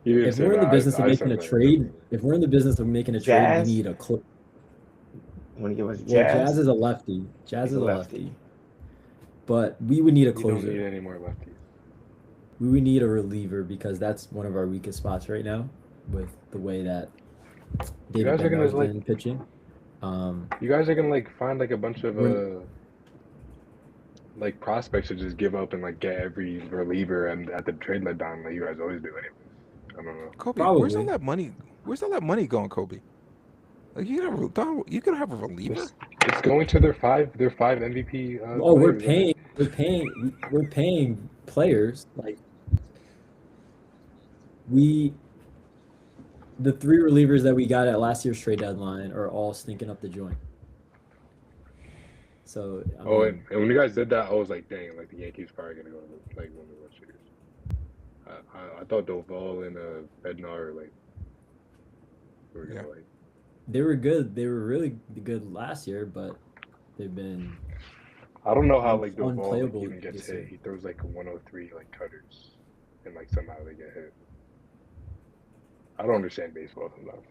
You didn't if say we're in the that. business of I making said a that. trade, if we're in the business of making a trade, we Jazz? need a Want to give us well, Jazz? Jazz is a lefty. Jazz He's is a a lefty. lefty. But we would need a We don't need closer. any more lefties. We would need a reliever because that's one of our weakest spots right now with the way that You David guys are gonna Bednar's like. been pitching. You guys are gonna like find like a bunch of We're- like prospects to just give up and like get every reliever and at the trade deadline like you guys always do anyways. I don't know. Kobe, where's all Probably. that money? Where's all that money going, Kobe? Like you gonna have a reliever? It's going to their five MVP. Oh, we're players, paying, we're paying players. Like the 3 relievers that we got at last year's trade deadline are all stinking up the joint. So I Oh, mean, and when you guys did that, I was like, dang, like the Yankees probably gonna go to like one of the World Series. I thought Doval and Bednar like were gonna Yeah. like. they were good. They were really good last year, but they've been I don't know how like Doval like, unplayable even gets this hit. year. He throws like 103 like cutters, and like somehow they get hit. I don't understand baseball sometimes.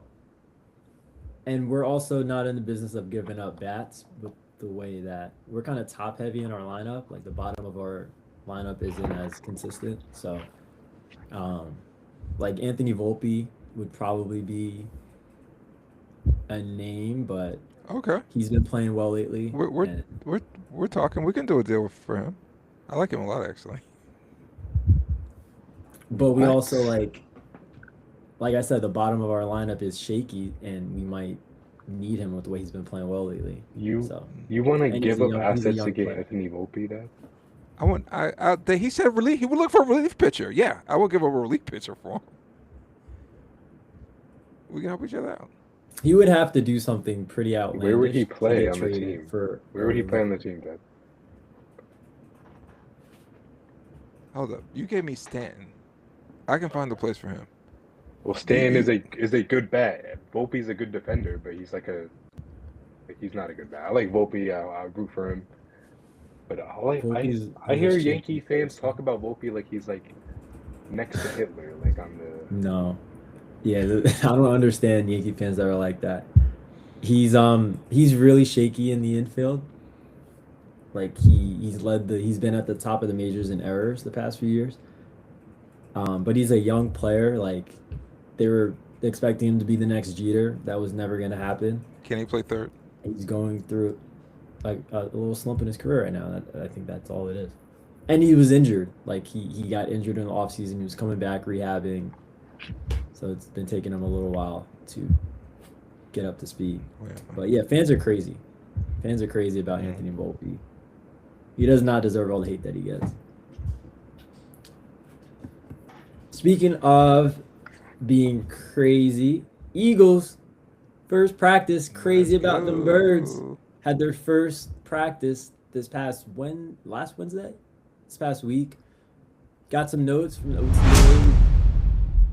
And we're also not in the business of giving up bats with the way that we're kind of top heavy in our lineup. Like the bottom of our lineup isn't as consistent. So, like Anthony Volpe would probably be a name, but Okay, he's been playing well lately. and we're talking. We can do a deal for him. I like him a lot, actually. but we What? also like I said, the bottom of our lineup is shaky, and we might need him with the way he's been playing well lately. You So want to and give up he's a assets to young get player. Anthony Volpe, Dad? He said relief. He would look for a relief pitcher. Yeah, I will give up a relief pitcher for him. We can help each other out. He would have to do something pretty outlandish. Where would he to play get on the traded team? For Where would he play on the team, Dad? Hold up. You gave me Stanton. I can find a place for him. Well, Stan is a good bat. Volpe's a good defender, but he's he's not a good bat. I like Volpe. I root for him. But Volpe's I hear shaky Yankee fans person. talk about Volpe like he's like next to Hitler, like on the. No. Yeah, I don't understand Yankee fans that are like that. He's really shaky in the infield. Like he's been at the top of the majors in errors the past few years. But he's a young player. Like they were expecting him to be the next Jeter. That was never gonna happen. Can he play third? He's going through like a little slump in his career right now. I think that's all it is. And he was injured. Like he got injured in the offseason. He was coming back, rehabbing. So it's been taking him a little while to get up to speed. Yeah. But yeah, fans are crazy. Fans are crazy about Anthony Volpe. He does not deserve all the hate that he gets. Speaking of being crazy, Eagles first practice. Crazy Let's about them birds. go. Had their first practice last Wednesday? This past week. Got some notes from the OTA.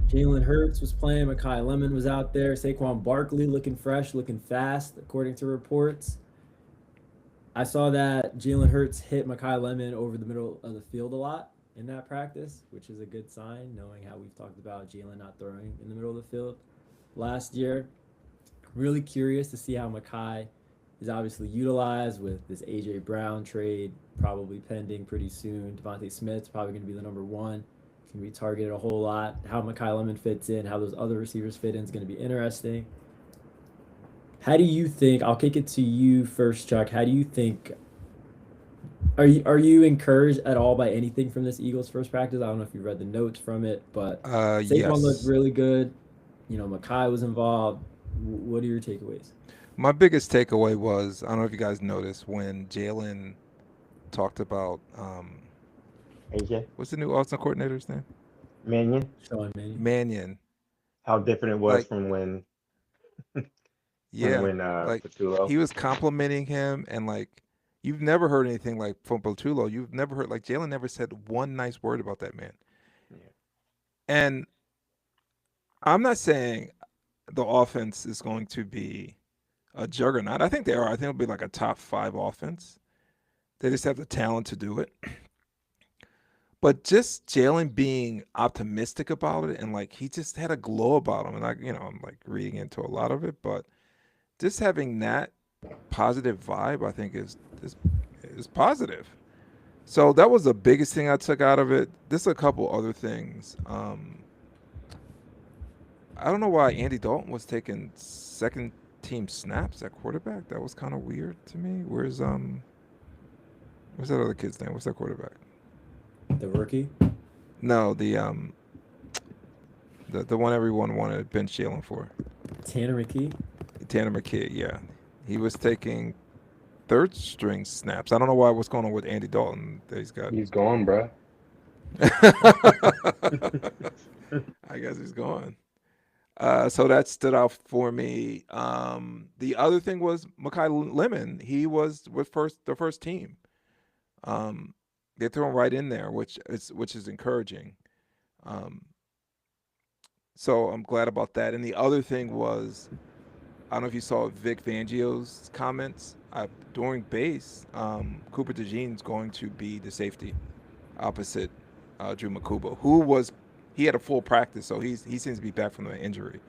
Jalen Hurts was playing. Mekhi Lemon was out there. Saquon Barkley looking fresh, looking fast, according to reports. I saw that Jalen Hurts hit Mekhi Lemon over the middle of the field a lot in that practice, which is a good sign, knowing how we've talked about Jalen not throwing in the middle of the field last year. Really curious to see how Mekhi is obviously utilized with this A.J. Brown trade probably pending pretty soon. Devontae Smith's probably going to be the number one. He's going to be targeted a whole lot. How Mekhi Lemon fits in, how those other receivers fit in is going to be interesting. How do you think, I'll kick it to you first, Chuck. How do you think, are you encouraged at all by anything from this Eagles first practice? I don't know if you read the notes from it, but Saquon Yes. looked really good. You know, Mekhi was involved. What are your takeaways? My biggest takeaway was, I don't know if you guys noticed when Jalen talked about AJ what's the new Austin coordinator's name? Mannion, Sean Mannion. Mannion. how different it was Like, from when Yeah. when Like Patullo. he was complimenting him, and like you've never heard anything like from Patullo. You've never heard like Jalen never said one nice word about that man. Yeah. And I'm not saying the offense is going to be a juggernaut. I think they are. I think it'll be like a top 5 offense. They just have the talent to do it. But just Jalen being optimistic about it and like he just had a glow about him, and I'm like reading into a lot of it, but just having that positive vibe, I think is positive. So that was the biggest thing I took out of it. There's a couple other things. I don't know why Andy Dalton was taking second team snaps at quarterback. That was kind of weird to me. What's that other kid's name? What's that quarterback? The rookie. No, the one everyone wanted to bench Jalen for. Tanner McKee. Tanner McKee, yeah. He was taking third string snaps. I don't know what's going on with Andy Dalton. That He's gone, bro. I guess he's gone. So that stood out for me. The other thing was Mekhi Lemon. He was with the first team. They threw him right in there, which is encouraging. So I'm glad about that. And the other thing was, I don't know if you saw Vic Fangio's comments during base. Cooper DeJean's going to be the safety opposite Drew Makuba, he had a full practice, so he seems to be back from the injury.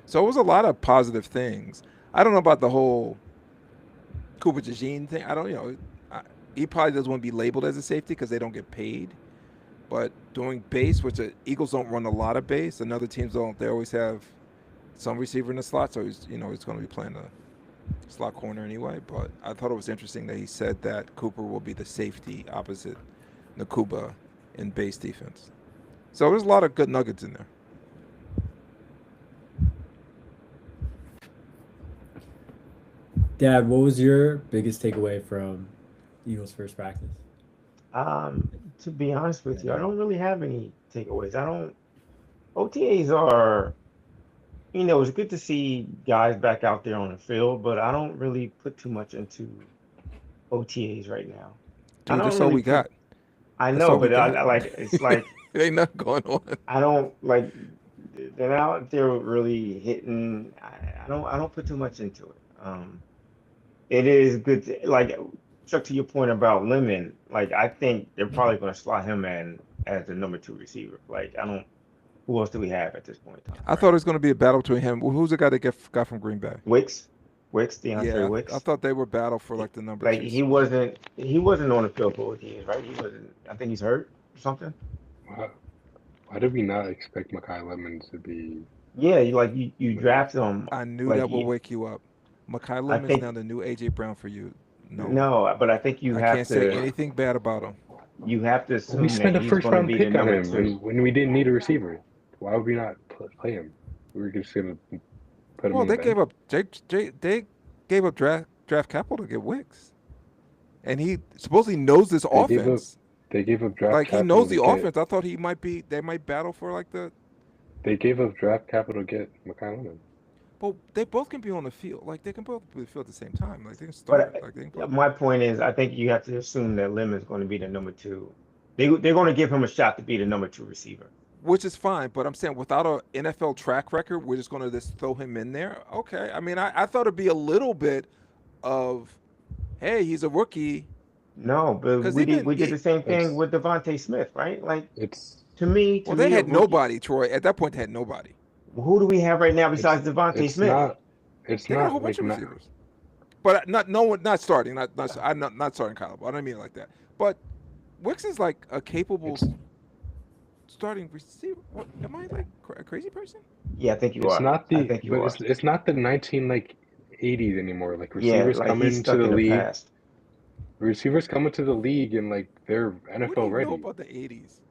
So it was a lot of positive things. I don't know about the whole Cooper DeJean thing. I don't, he probably doesn't want to be labeled as a safety because they don't get paid. But doing base, which the Eagles don't run a lot of base, and other teams don't, they always have some receiver in the slot, so he's going to be playing the slot corner anyway. But I thought it was interesting that he said that Cooper will be the safety opposite Nakuba in base defense. So there's a lot of good nuggets in there. Dad, what was your biggest takeaway from Eagles' first practice? To be honest with you, I don't really have any takeaways. OTAs are, it's good to see guys back out there on the field, but I don't really put too much into OTAs right now. Dude, that's all we got. I know, but it's like ain't nothing going on. I don't like they're out there really hitting. I don't put too much into it. It is good to, like, Chuck, to your point about Lemon, like, I think they're probably going to slot him in as the number 2 receiver. Like, who else do we have at this point in time? I thought it was going to be a battle between him. Who's the guy that got from Green Bay? Wicks, DeAndre Wicks. I thought they were battle for like the number 2. Like, he wasn't on the field for OTAs, right? He wasn't. I think he's hurt or something. Why did we not expect Mekhi Lemon to be? Yeah, you drafted him. I knew that would wake you up. Mekhi Lemon is now the new AJ Brown for you. No, but I think I can't say anything bad about him. You have to assume we spent a first round pick on him when we didn't need a receiver. Why would we not play him? We were just gonna put him. Well, they gave up they gave up draft capital to get Wicks, and he supposedly knows this offense. They gave up draft capital. He knows the offense. I thought they might battle for like the. They gave up draft capital to get Mekhi Lemon. Well, they both can be on the field. Like, they can both be on the field at the same time. Like, they can start. My point is, I think you have to assume that Lemon's going to be the number 2. They're going to give him a shot to be the number 2 receiver. Which is fine, but I'm saying without an NFL track record, we're just going to just throw him in there. Okay. I mean, I thought it'd be a little bit of, hey, he's a rookie. No, but we did the same thing with Devontae Smith, right? Like, to me, they had nobody, Troy. At that point, they had nobody. Who do we have right now besides Devontae Smith? It's not a whole bunch of receivers. But not starting. I'm not starting Kyle. I don't mean it like that. But Wicks is like a capable starting receiver. What, am I like a crazy person? Yeah, I think you are. It's not the 1980s anymore. Like, receivers coming into the league. Receivers coming to the league and like they're NFL ready. What do you know about the 80s?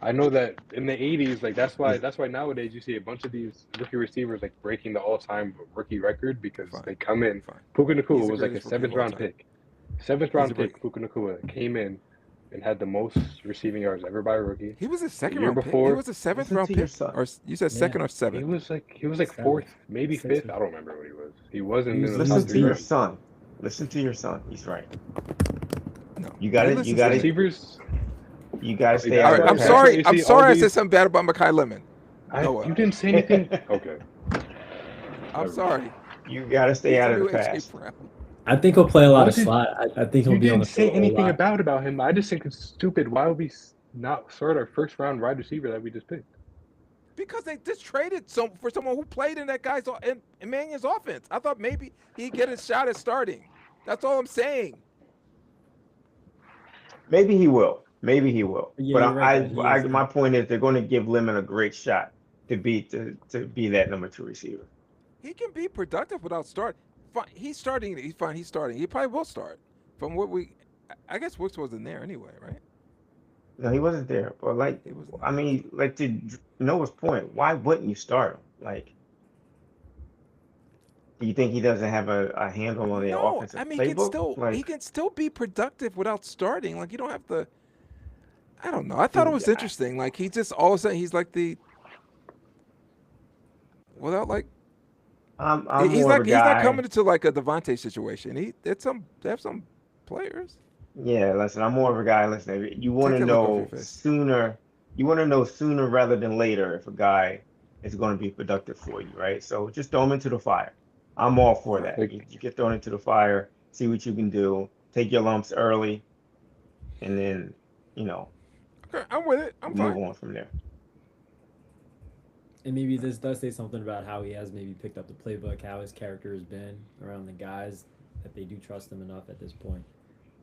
I know that in the 80s, like that's why nowadays you see a bunch of these rookie receivers like breaking the all-time rookie record because they come in. Puka Nacua was like a 7th round pick. 7th round pick. Puka Nacua came in and had the most receiving yards ever by a rookie. He was a 2nd round pick. He was a 7th round pick. Or you said 2nd or 7th? He was like 4th, maybe 5th. I don't remember what he was. He wasn't. Listen to your son. Listen to your son. He's right. No. You got it. Receivers. You gotta stay out. I'm sorry. I'm sorry. I said something bad about Mekhi Lemon. You didn't say anything. Okay. I'm sorry. You gotta stay out of the pass. I think he'll play a lot of slot. I think he'll be on the field. You didn't say anything about him. I just think it's stupid. Why would we not start our first round wide receiver that we just picked? Because they just traded for someone who played in that guy's in Mannion's offense. I thought maybe he'd get a shot at starting. That's all I'm saying. Maybe he will. Maybe he will. Yeah, But you're right, that he is my point is they're going to give Lemon a great shot to be that number 2 receiver. He can be productive without starting. Fine, he's starting. He's fine. He's starting. He probably will start. From what I guess Wicks wasn't there anyway, right? No, he wasn't there. But like, He wasn't I mean, like to Noah's point, why wouldn't you start him? Like, do you think he doesn't have a handle on the No, offensive I mean playbook? he can still be productive without starting. Like you don't have to. I don't know. I thought it was interesting. Like he just all of a sudden he's like without like I'm he's more not of a he's not guy. coming into like a Devontae situation. They have some players. Yeah, listen, I'm more of a guy. Listen, you want to Take that look off know your face. sooner. You want to know sooner rather than later if a guy is going to be productive for you, right? So just throw him into the fire. I'm all for that. Like- You get thrown into the fire, see what you can do, take your lumps early, and then Okay, I'm with it. I'm move fine. on from there. And maybe this does say something about how he has maybe picked up the playbook, how his character has been around the guys, that they do trust him enough at this point.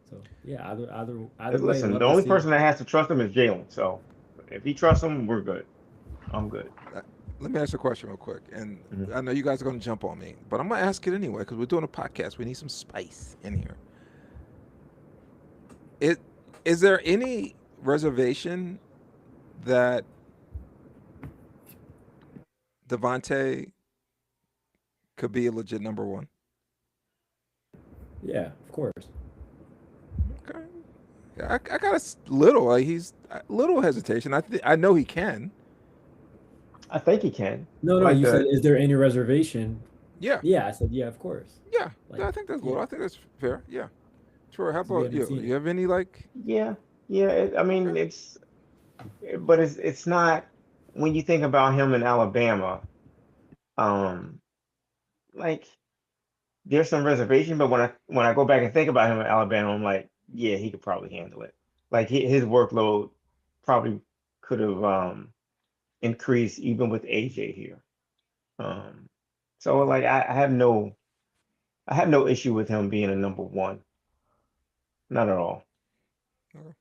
So yeah, either way. Listen, love the to only see. person that has to trust him is Jalen. So if he trusts him, we're good. I'm good. Let me ask you a question real quick, and Mhm. I know you guys are going to jump on me, but I'm going to ask it anyway because we're doing a podcast. We need some spice in here. Is there any reservation that Devontae could be a legit number 1? Yeah, of course. Okay. Yeah, I got little. Like he's a little hesitation. I know he can. I think he can. No, Like you the- said, is there any reservation? Yeah. Yeah, I said, yeah, of course. Yeah. Like, I think that's little. yeah. I think that's fair. Yeah. Sure. How So we about haven't you? seen it. You have any like? Yeah. I mean, Okay. but it's not when you think about him in Alabama. Like there's some reservation, but when I go back and think about him in Alabama, I'm like, yeah, he could probably handle it. Like his workload probably could have increased even with AJ here. So like I have no issue with him being a number 1. Not at all. Okay.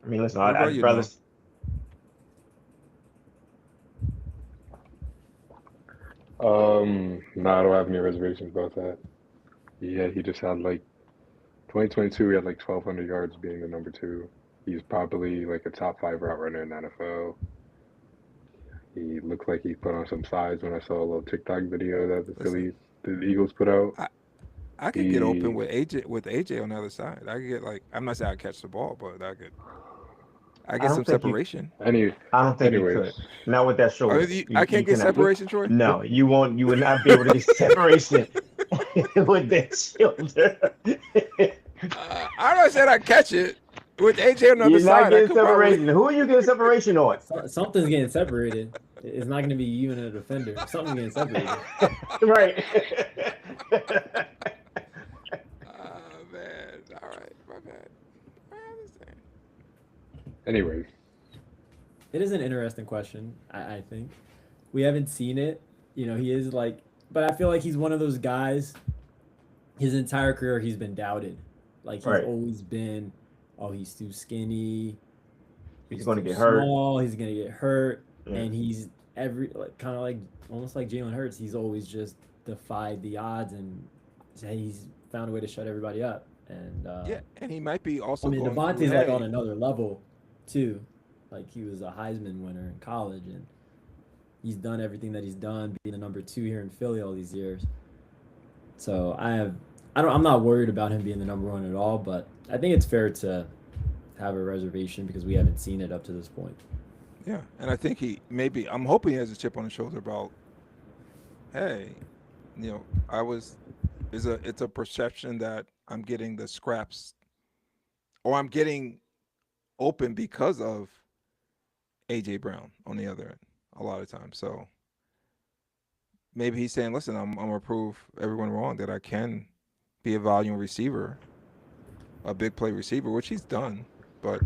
I mean, listen, What about I'd you, rather. Noah? No, I don't have any reservations about that. Yeah, he just had like 2022. He had like 1,200 yards being the number 2. He's probably like a top 5 route runner in the NFL. He looked like he put on some size when I saw a little TikTok video that the Eagles put out. I could get open with AJ on the other side. I could get like I'm not saying I catch the ball, but I get don't some think you- separation. I don't think you Anyways, could. Not with that shoulder. I can't get cannot. separation, Troy. No, you won't. You would not be able to get separation with that shoulder. I'm not saying I catch it with AJ on the other You're side. not I getting could probably- separation. Who are you getting separation on? Something's getting separated. It's not going to be you and a defender. Something's getting separated. Right. Oh man! All right, my bad. I understand. anyways, It is an interesting question. I think we haven't seen it. He is like, but I feel like he's one of those guys. His entire career, he's been doubted. Like he's Right. always been, oh, he's too skinny. He's going to too get hurt. Small. He's gonna get hurt, Yeah. and he's kind of like almost like Jalen Hurts. He's always just defied the odds, and he's found a way to shut everybody up. And Yeah, and he might be also. I mean, going Devontae's through, like hey, on another level, too. Like he was a Heisman winner in college, and he's done everything that he's done, being the number 2 here in Philly all these years. So I'm not worried about him being the number 1 at all, but I think it's fair to have a reservation because we haven't seen it up to this point. Yeah, and I think I'm hoping he has a chip on his shoulder about, hey, it's a perception that I'm getting the scraps, or I'm getting open because of AJ Brown on the other end a lot of times. So maybe he's saying, listen, I'm gonna prove everyone wrong that I can be a volume receiver, a big play receiver, which he's done. but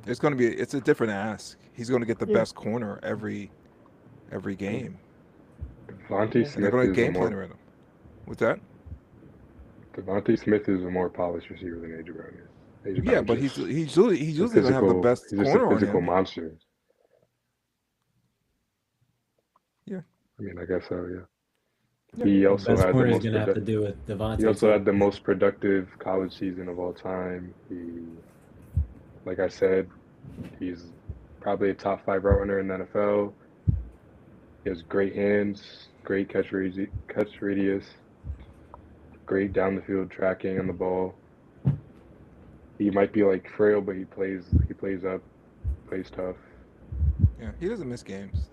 it's a different ask. He's going to get the Yeah. best corner every game. Devontae They're Smith going to is a game plan more around him. What's that? Devontae Smith is a more polished receiver than AJ Brown is. AJ Yeah, Brown but just he's usually going to have the best He's just corner a on physical him. monster. Yeah. I mean, I guess so. Yeah. Yeah. He The also best had the corner is most gonna have to do with Devontae. He also too. had the most productive college season of all time. Like I said, he's probably a top 5 route runner in the NFL. He has great hands, great catch radius, great down the field tracking on the ball. He might be like frail, but he plays up, plays tough. Yeah, he doesn't miss games.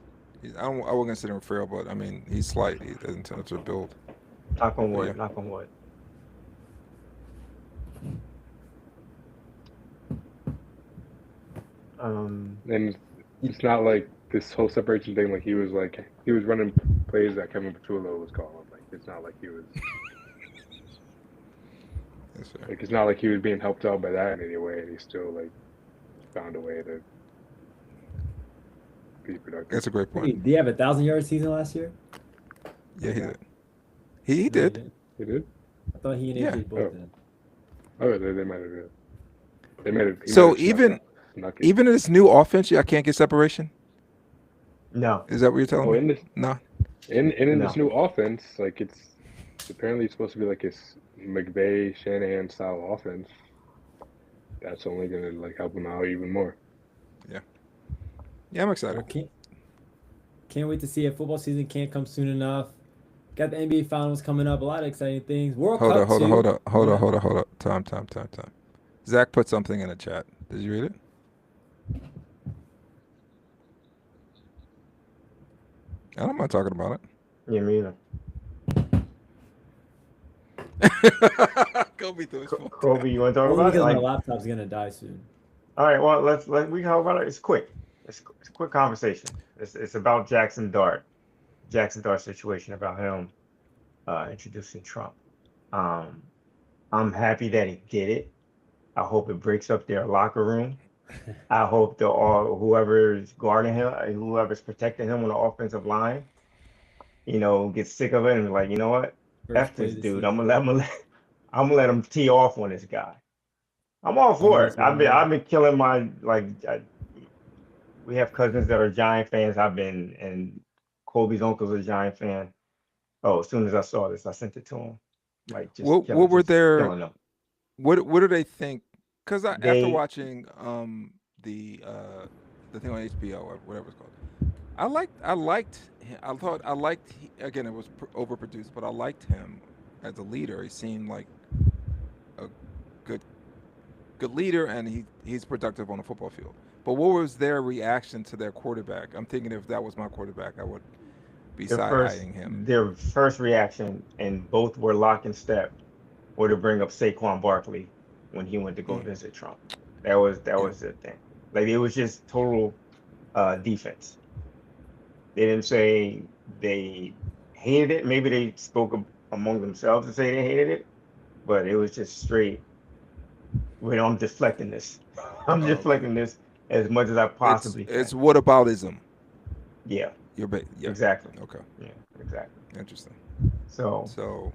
I wouldn't consider him frail, but I mean, he's slight in terms of build. Knock on wood. Yeah. Knock on wood. And it's not like this whole separation thing. Like he was running plays that Kevin Petullo was calling. Like it's not like he was. Yes, sir. Like it's not like he was being helped out by that in any way, and he still like found a way to be productive. That's a great point. Did he have 1,000-yard season last year? Yeah, he did. He No, did. He did. I thought he and Yeah. AJ both Oh. did. Oh, they might have. They might have. So even in this new offense, I can't get separation. No. Is that what you're telling Oh, me? in this No. in No. this new offense, like it's apparently supposed to be like a McVay Shanahan style offense. That's only gonna like help him out even more. Yeah, I'm excited. Well, can't wait to see it. Football season can't come soon enough. Got the NBA Finals coming up. A lot of exciting things. World Hold Cup up. too. Time. Zach put something in the chat. Did you read it? I'm not talking about Yeah, me either. it. Kobe threw his phone. Kobe, you want to talk Only about it? because my Like, laptop's gonna die soon. all right, well, we can talk about it. It's quick. It's a quick conversation. It's about Jackson Dart situation, about him introducing Trump. I'm happy that he did it. I hope it breaks up their locker room. I hope whoever's guarding him, whoever's protecting him on the offensive line, gets sick of it and like, you know what? First F play this of the dude. season. I'm gonna let him tee off on this guy. I'm all for it. I've been killing we have cousins that are Giant fans. And Kobe's uncle's a Giant fan. Oh, as soon as I saw this, I sent it to him. Like, just What were just their killing them. what do they think? Because after They- watching the thing on HBO or whatever it's called, I liked him. Again, it was overproduced, but I liked him as a leader. He seemed like a good leader, and he's productive on the football field. But what was their reaction to their quarterback? I'm thinking if that was my quarterback, I would be side-eyeing him. Their first reaction, and both were lock and step, were to bring up Saquon Barkley when he went to go visit Trump. That was the thing. Like, it was just total defense. They didn't say they hated it. Maybe they spoke among themselves to say they hated it, but it was just straight. Wait, I'm deflecting this. I'm deflecting this as much as I possibly can. It's whataboutism. Yeah, Yeah. exactly. Okay. Yeah, exactly. Interesting. So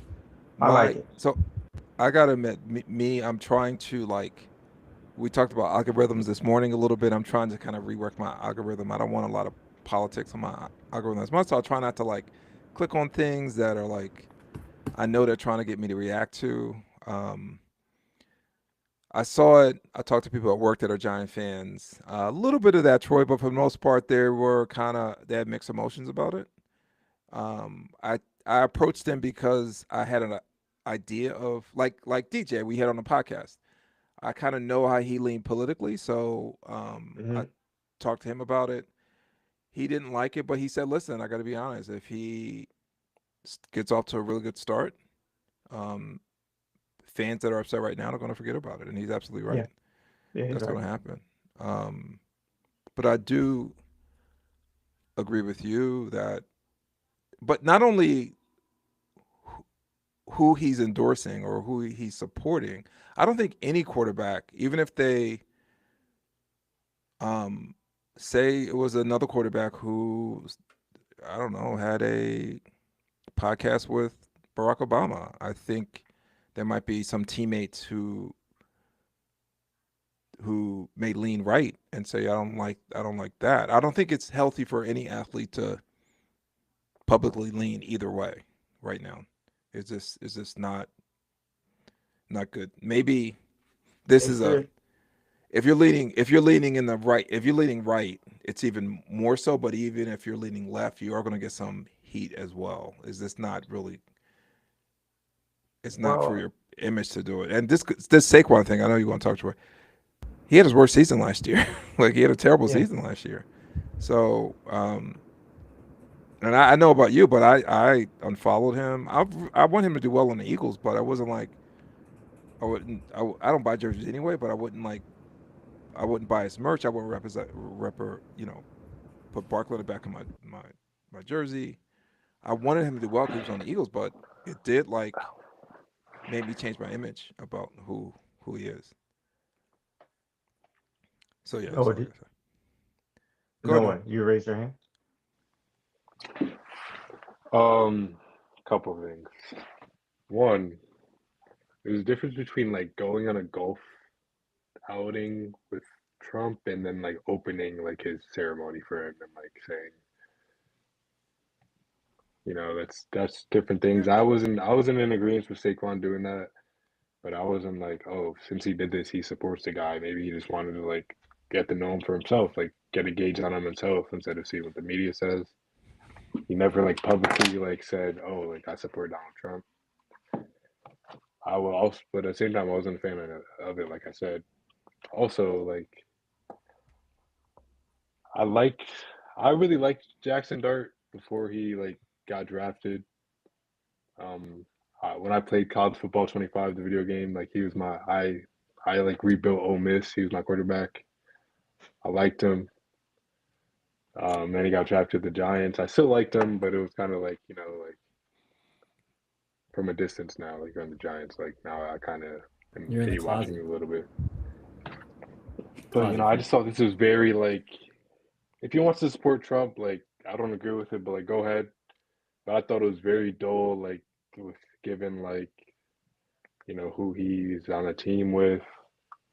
I like it. So I gotta admit, I'm trying to, like, we talked about algorithms this morning a little bit. I'm trying to kind of rework my algorithm. I don't want a lot of politics on my algorithm as much, so I'll try not to like click on things that are like I know they're trying to get me to react to. I saw it. I talked to people at work that are Giant fans. A little bit of that, Troy, but for the most part, they had mixed emotions about it. I approached them because I had an idea of like DJ we had on the podcast. I kind of know how he leaned politically, so I talked to him about it. He didn't like it, but he said, "Listen, I got to be honest. If he gets off to a really good start, fans that are upset right now are going to forget about it." And he's absolutely right. Yeah, That's going to happen. But I do agree with you that, but not only who he's endorsing or who he's supporting, I don't think any quarterback, even if they Say it was another quarterback who, I don't know, had a podcast with Barack Obama. I think there might be some teammates who may lean right and say, I don't like that. I don't think it's healthy for any athlete to publicly lean either way right now. It's just not good. Maybe this is a if you're leaning in the right, if you're leaning right, it's even more so. But even if you're leaning left, you are going to get some heat as well. Is this not really? It's not for your image to do it. And this Saquon thing, I know you want to talk to it. He had his worst season last year. Like, he had a terrible season last year. So, and I know about you, but I unfollowed him. I want him to do well on the Eagles, but I wasn't like, I don't buy jerseys anyway, but I wouldn't buy his merch. I wouldn't put Barkley on the back of my jersey. I wanted him to do well because he was on the Eagles, but it did made me change my image about who he is. So yeah. Go on. You raised your hand. Couple of things. One, there's a difference between like going on a golf outing with Trump and then like opening like his ceremony for him and like saying, that's different things. I wasn't in agreement with Saquon doing that, but I wasn't like, oh, since he did this, he supports the guy. Maybe he just wanted to like get to know him for himself, like get a gauge on him himself instead of seeing what the media says. He never like publicly like said, oh, like I support Donald Trump. I will also, but at the same time, I wasn't a fan of it. Like I said, also like I really liked Jackson Dart before he like got drafted. When I played College Football 25, the video game, like he was I like rebuilt Ole Miss. He was my quarterback. I liked him. Then he got drafted to the Giants. I still liked him, but it was kind of like, like from a distance now, like on the Giants. Like now I kind of am hate watching him a little bit. But, I just thought this was very like, if he wants to support Trump, like I don't agree with it, but like go ahead. But I thought it was very dull, like with given like, who he's on a team with.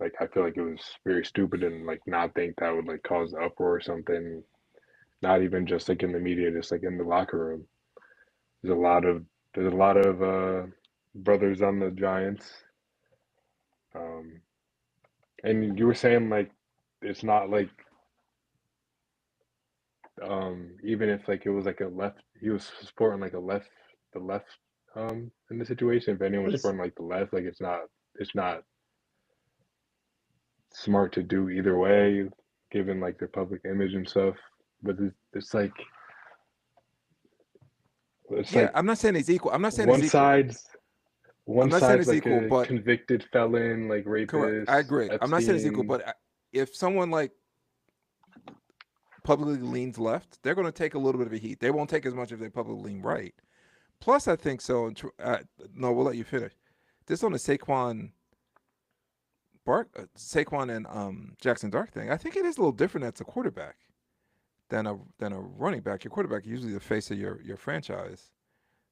Like I feel like it was very stupid and like not think that would like cause uproar or something. Not even just like in the media, just like in the locker room. There's a lot of brothers on the Giants. And you were saying like it's not like even if like it was like a left, he was supporting like the left in the situation. If anyone was supporting like the left, like it's not smart to do either way, given like their public image and stuff. But it's like I'm not saying it's equal. I'm not saying one it's equal. One side's like equal, but convicted felon, like rapist. Correct. I agree. Epstein. I'm not saying it's equal, but if someone like publicly leans left, they're going to take a little bit of a heat. They won't take as much if they publicly lean right. Plus, I think so. No, we'll let you finish. This on the Saquon and Jackson Dart thing. I think it is a little different as a quarterback than a running back. Your quarterback is usually the face of your franchise,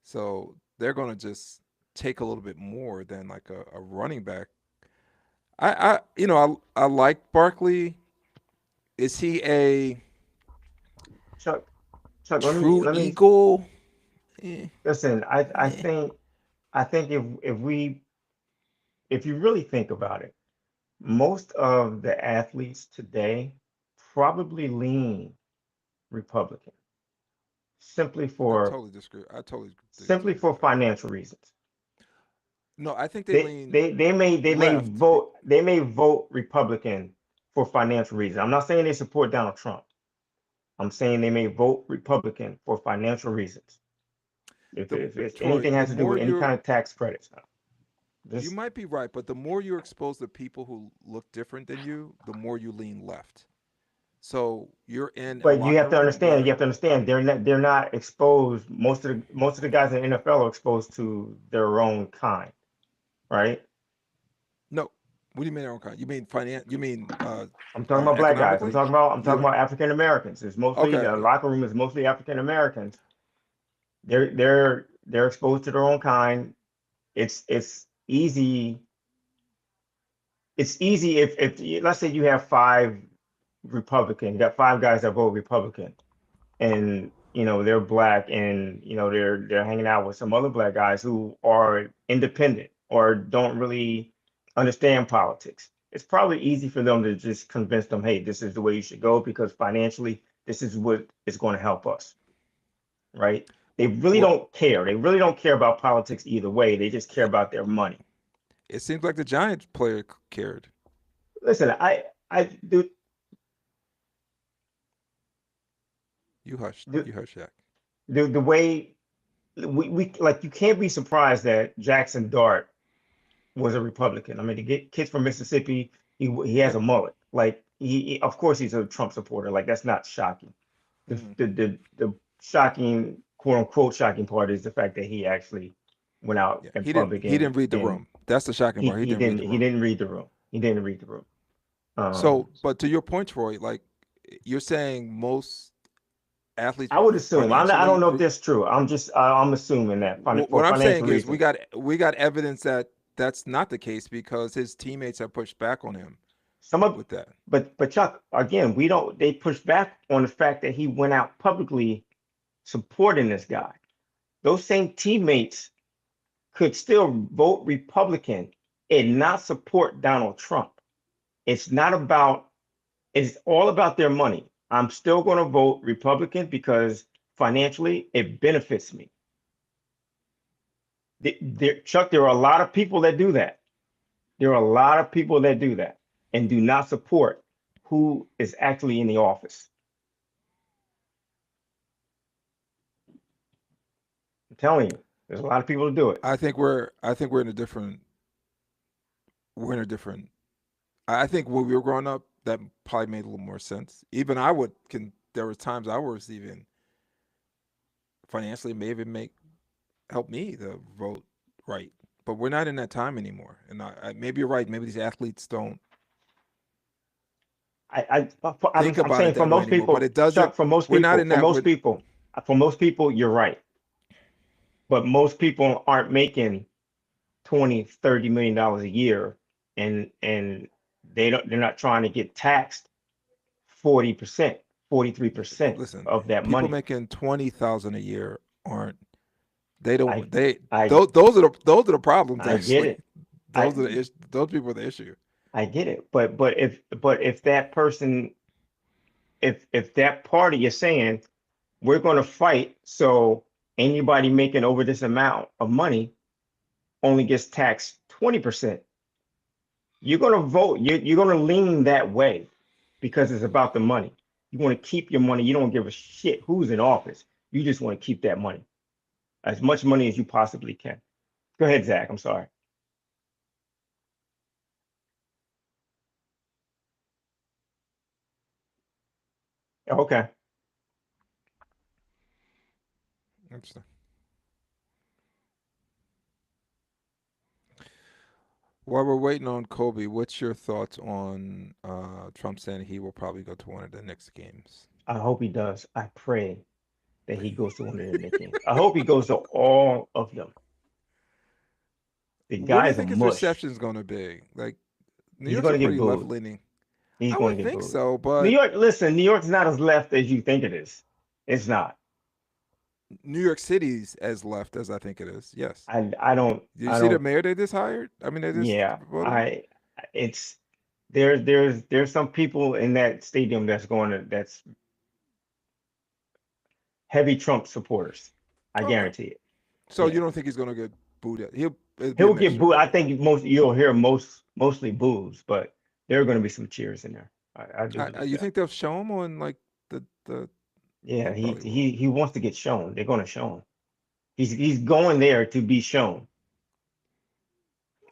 so they're going to just take a little bit more than like a running back. I like Barkley. Is he a Chuck, true Eagle? Listen, I think if you really think about it, most of the athletes today probably lean Republican simply for I totally disagree. simply for financial reasons. No, I think they lean. They may vote Republican for financial reasons. I'm not saying they support Donald Trump. I'm saying they may vote Republican for financial reasons. If anything has to do with any kind of tax credits. You might be right, but the more you're exposed to people who look different than you, the more you lean left. So you're in. But you have to understand. You have to understand. They're not exposed. Most of the guys in the NFL are exposed to their own kind, right? No, What do you mean their own kind? You mean finance? You mean I'm talking about black guys. I'm economically? talking You're about African Americans. It's mostly the okay. locker room is mostly African Americans. They're exposed to their own kind. It's easy. It's easy if let's say you have five Republican, you got five guys that vote Republican, and they're black, and they're hanging out with some other black guys who are independent or don't really understand politics. It's probably easy for them to just convince them, hey, this is the way you should go because financially this is what is going to help us, right? They really Well, don't care. They really don't care about politics either way. They just care about their money. it seems like the Giants player cared. Listen, I do. You hush. the, You hush, Jack. the way we like, you can't be surprised that Jackson Dart was a Republican. I mean, to get kids from Mississippi, he has Yeah. a mullet. Like of course he's a Trump supporter. Like that's not shocking. The Mhm. the shocking, quote unquote shocking part is the fact that he actually went out Yeah. in He didn't. public He didn't read the and room. That's the shocking part. He he didn't read didn't the he room. didn't read the room. He didn't read the room. So, but to your point, Troy, like you're saying, most athletes I would assume. I don't financially. know if that's true. I'm assuming that for What I'm financial saying is, we reasons. got evidence that that's not the case because his teammates have pushed back on him Some of with that. but Chuck, again, we don't they push back on the fact that he went out publicly supporting this guy. Those same teammates could still vote Republican and not support Donald Trump. It's not about, it's all about their money. I'm still going to vote Republican because financially it benefits me. Chuck, there are a lot of people that do that. There are a lot of people that do that and do not support who is actually in the office. I'm telling you, there's a lot of people who do it. I think we're in a different. We're in a different. I think when we were growing up, that probably made a little more sense. Even I would can. There was times I was even financially may even make help me to vote right. But we're not in that time anymore. And maybe you're right. Maybe these athletes don't think I'm about it saying for that way most anymore. But people, it doesn't. Chuck, for most We're not people, in that. for most people, you're right. But most people aren't making 20, $30 million a year, and they're not trying to get taxed 40%, 43% Listen, of that people money. making 20,000 a year aren't. They don't. I They I those are the problems. I get Actually, it. those I are those people are the issue. I get it. But if that person, if that party is saying we're going to fight so anybody making over this amount of money only gets taxed 20%, you're going to vote. You're going to lean that way because it's about the money. You want to keep your money. You don't give a shit who's in office. You just want to keep that money, as much money as you possibly can. Go ahead, Zach. I'm sorry. Okay. Interesting. While we're waiting on Kobe, what's your thoughts on Trump saying he will probably go to one of the next games? I hope he does. I pray that he goes to one of the Knicks games. I hope he goes to all of them. The What do you guy's a think his mush. reception is going to be? Like, New He's York's going a to get pretty left booed. leaning. He's I going would to get think booed. so, New but York, listen, New York's not as left as you think it is. It's not. New York City's as left as I think it is. Yes. I don't Did you I see the don't mayor they just hired? I mean, they just yeah. voted him. It's there's some people in that stadium that's heavy Trump supporters. I Okay. guarantee it. So Yeah. you don't think he's going to get booed? It'll be a He'll get mixture, booed. I but think you'll hear mostly boos, but there are going to be some cheers in there. I do believe you that. think they'll show him on like the? Yeah, They probably will. he wants to get shown. They're going to show him. He's going there to be shown.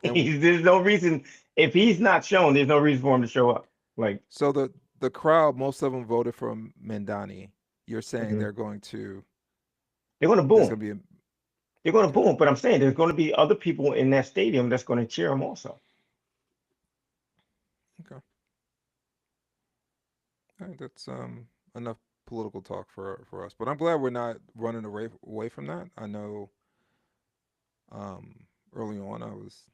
And There's no reason, if he's not shown, there's no reason for him to show up. Like, so the crowd, most of them voted for Mandani. You're saying mhm. they're going to. They're going to boo There's him. going to be They're going to okay. boo him. But I'm saying there's going to be other people in that stadium that's going to cheer him also. All right, that's enough political talk for us. But I'm glad we're not running away from that. I know um, early on I was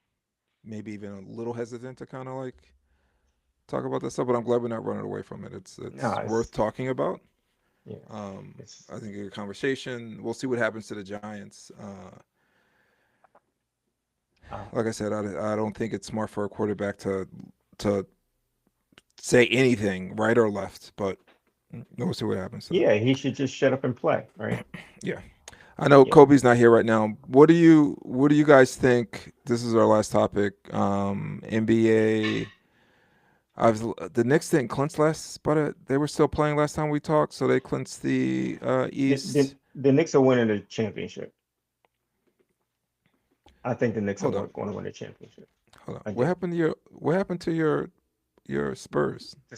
maybe even a little hesitant to kind of like talk about this stuff, but I'm glad we're not running away from it. No, It's worth talking about. yeah, it's I think a conversation. We'll see what happens to the Giants. uh, Like I said, I don't think it's smart for a quarterback to say anything right or left, but we'll see what happens to them. yeah. He should just shut up and play, right? Yeah. I know Yeah. Kobe's not here right now. What do you guys think? This is our last topic. NBA. The Knicks didn't clinch last, but they were still playing last time we talked, so they clinched the East. The Knicks are winning the championship. I think the Knicks are Hold on, going to win the championship. hold on. I What do. happened to your Spurs? The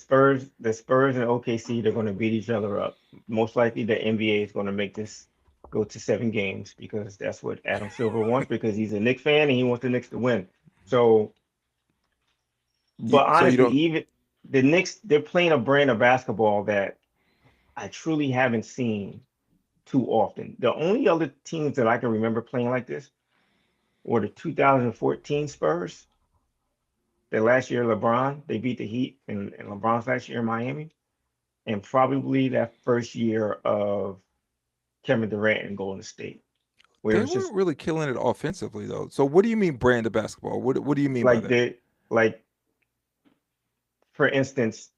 Spurs and OKC, they're going to beat each other up. Most likely, the NBA is going to make this go to 7 games because that's what Adam Silver wants because he's a Knicks fan and he wants the Knicks to win. So, but So you honestly, don't. even the Knicks, they're playing a brand of basketball that I truly haven't seen too often. The only other teams that I can remember playing like this were the 2014 Spurs. The last year, LeBron, they beat the Heat and LeBron's last year in Miami. And probably that first year of Kevin Durant and Golden State, where it They was just weren't really killing it offensively though. So what do you mean brand of basketball? What do you mean by like that? like for instance,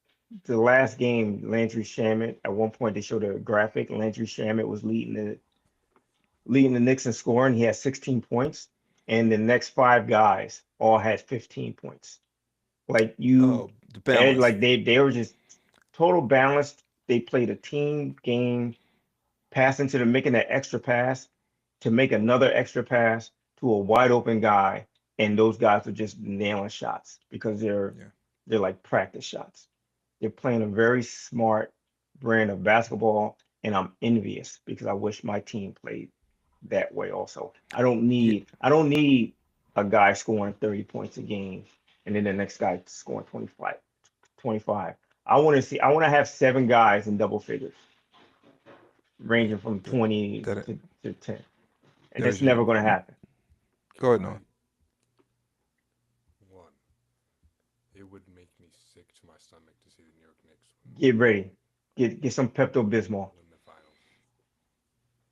the last game, Landry Shamet, at one point they showed a graphic. Landry Shamet was leading the Knicks in scoring. He had 16 points, and the next 5 guys all had 15 points. Like you, Oh, the and balance. like they were just total balanced. They played a team game, passing to them, making that extra pass to make another extra pass to a wide open guy, and those guys are just nailing shots because Yeah. they're like practice shots. They're playing a very smart brand of basketball, and I'm envious because I wish my team played that way also. Yeah. I don't need a guy scoring 30 points a game and then the next guy scoring 25. I want to have 7 guys in double figures, ranging from That 20 that, to 10. And that that's is you. never going to happen. Go ahead, Noah. One, it would make me sick to my stomach to see the New York Knicks Get ready. Get some Pepto Bismol. win the finals.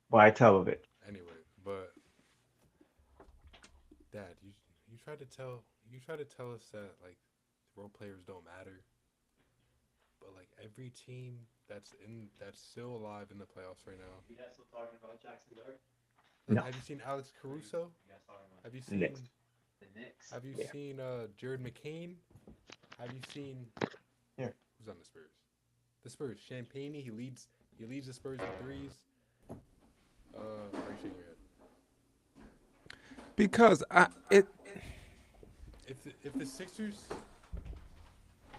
Buy a tub of it. Anyway, but Dad, you try to tell us that like role players don't matter, but like every team that's still alive in the playoffs right now. You guys still talking about Jackson Dart? Like, No. have you seen Alex Caruso? You guys talking about Have you Knicks. seen the Knicks? Have you Yeah. seen Jared McCain? Have you seen Yeah. who's on the Spurs? The Spurs. Champagne. He leads the Spurs in threes. Are you shaking your head? Because If the Sixers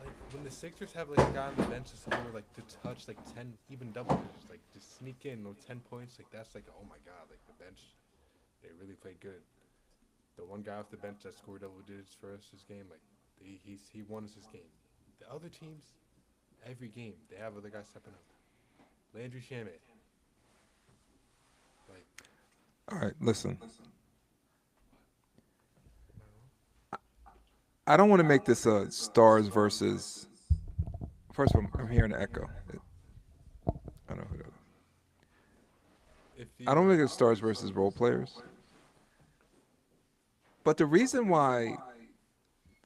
like when the Sixers have like a guy on the bench to score like to touch like 10 even double digits, like just sneak in with 10 points, like that's like oh my god, like the bench they really played good. The one guy off the bench that scored double digits for us this game, like he won us this game. The other teams, every game they have other guys stepping up. Landry Shamet, like all right, listen. I don't want to make this a stars versus. First of all, I'm hearing an echo. I don't know who that is. if I don't you make it stars versus role players. But the reason why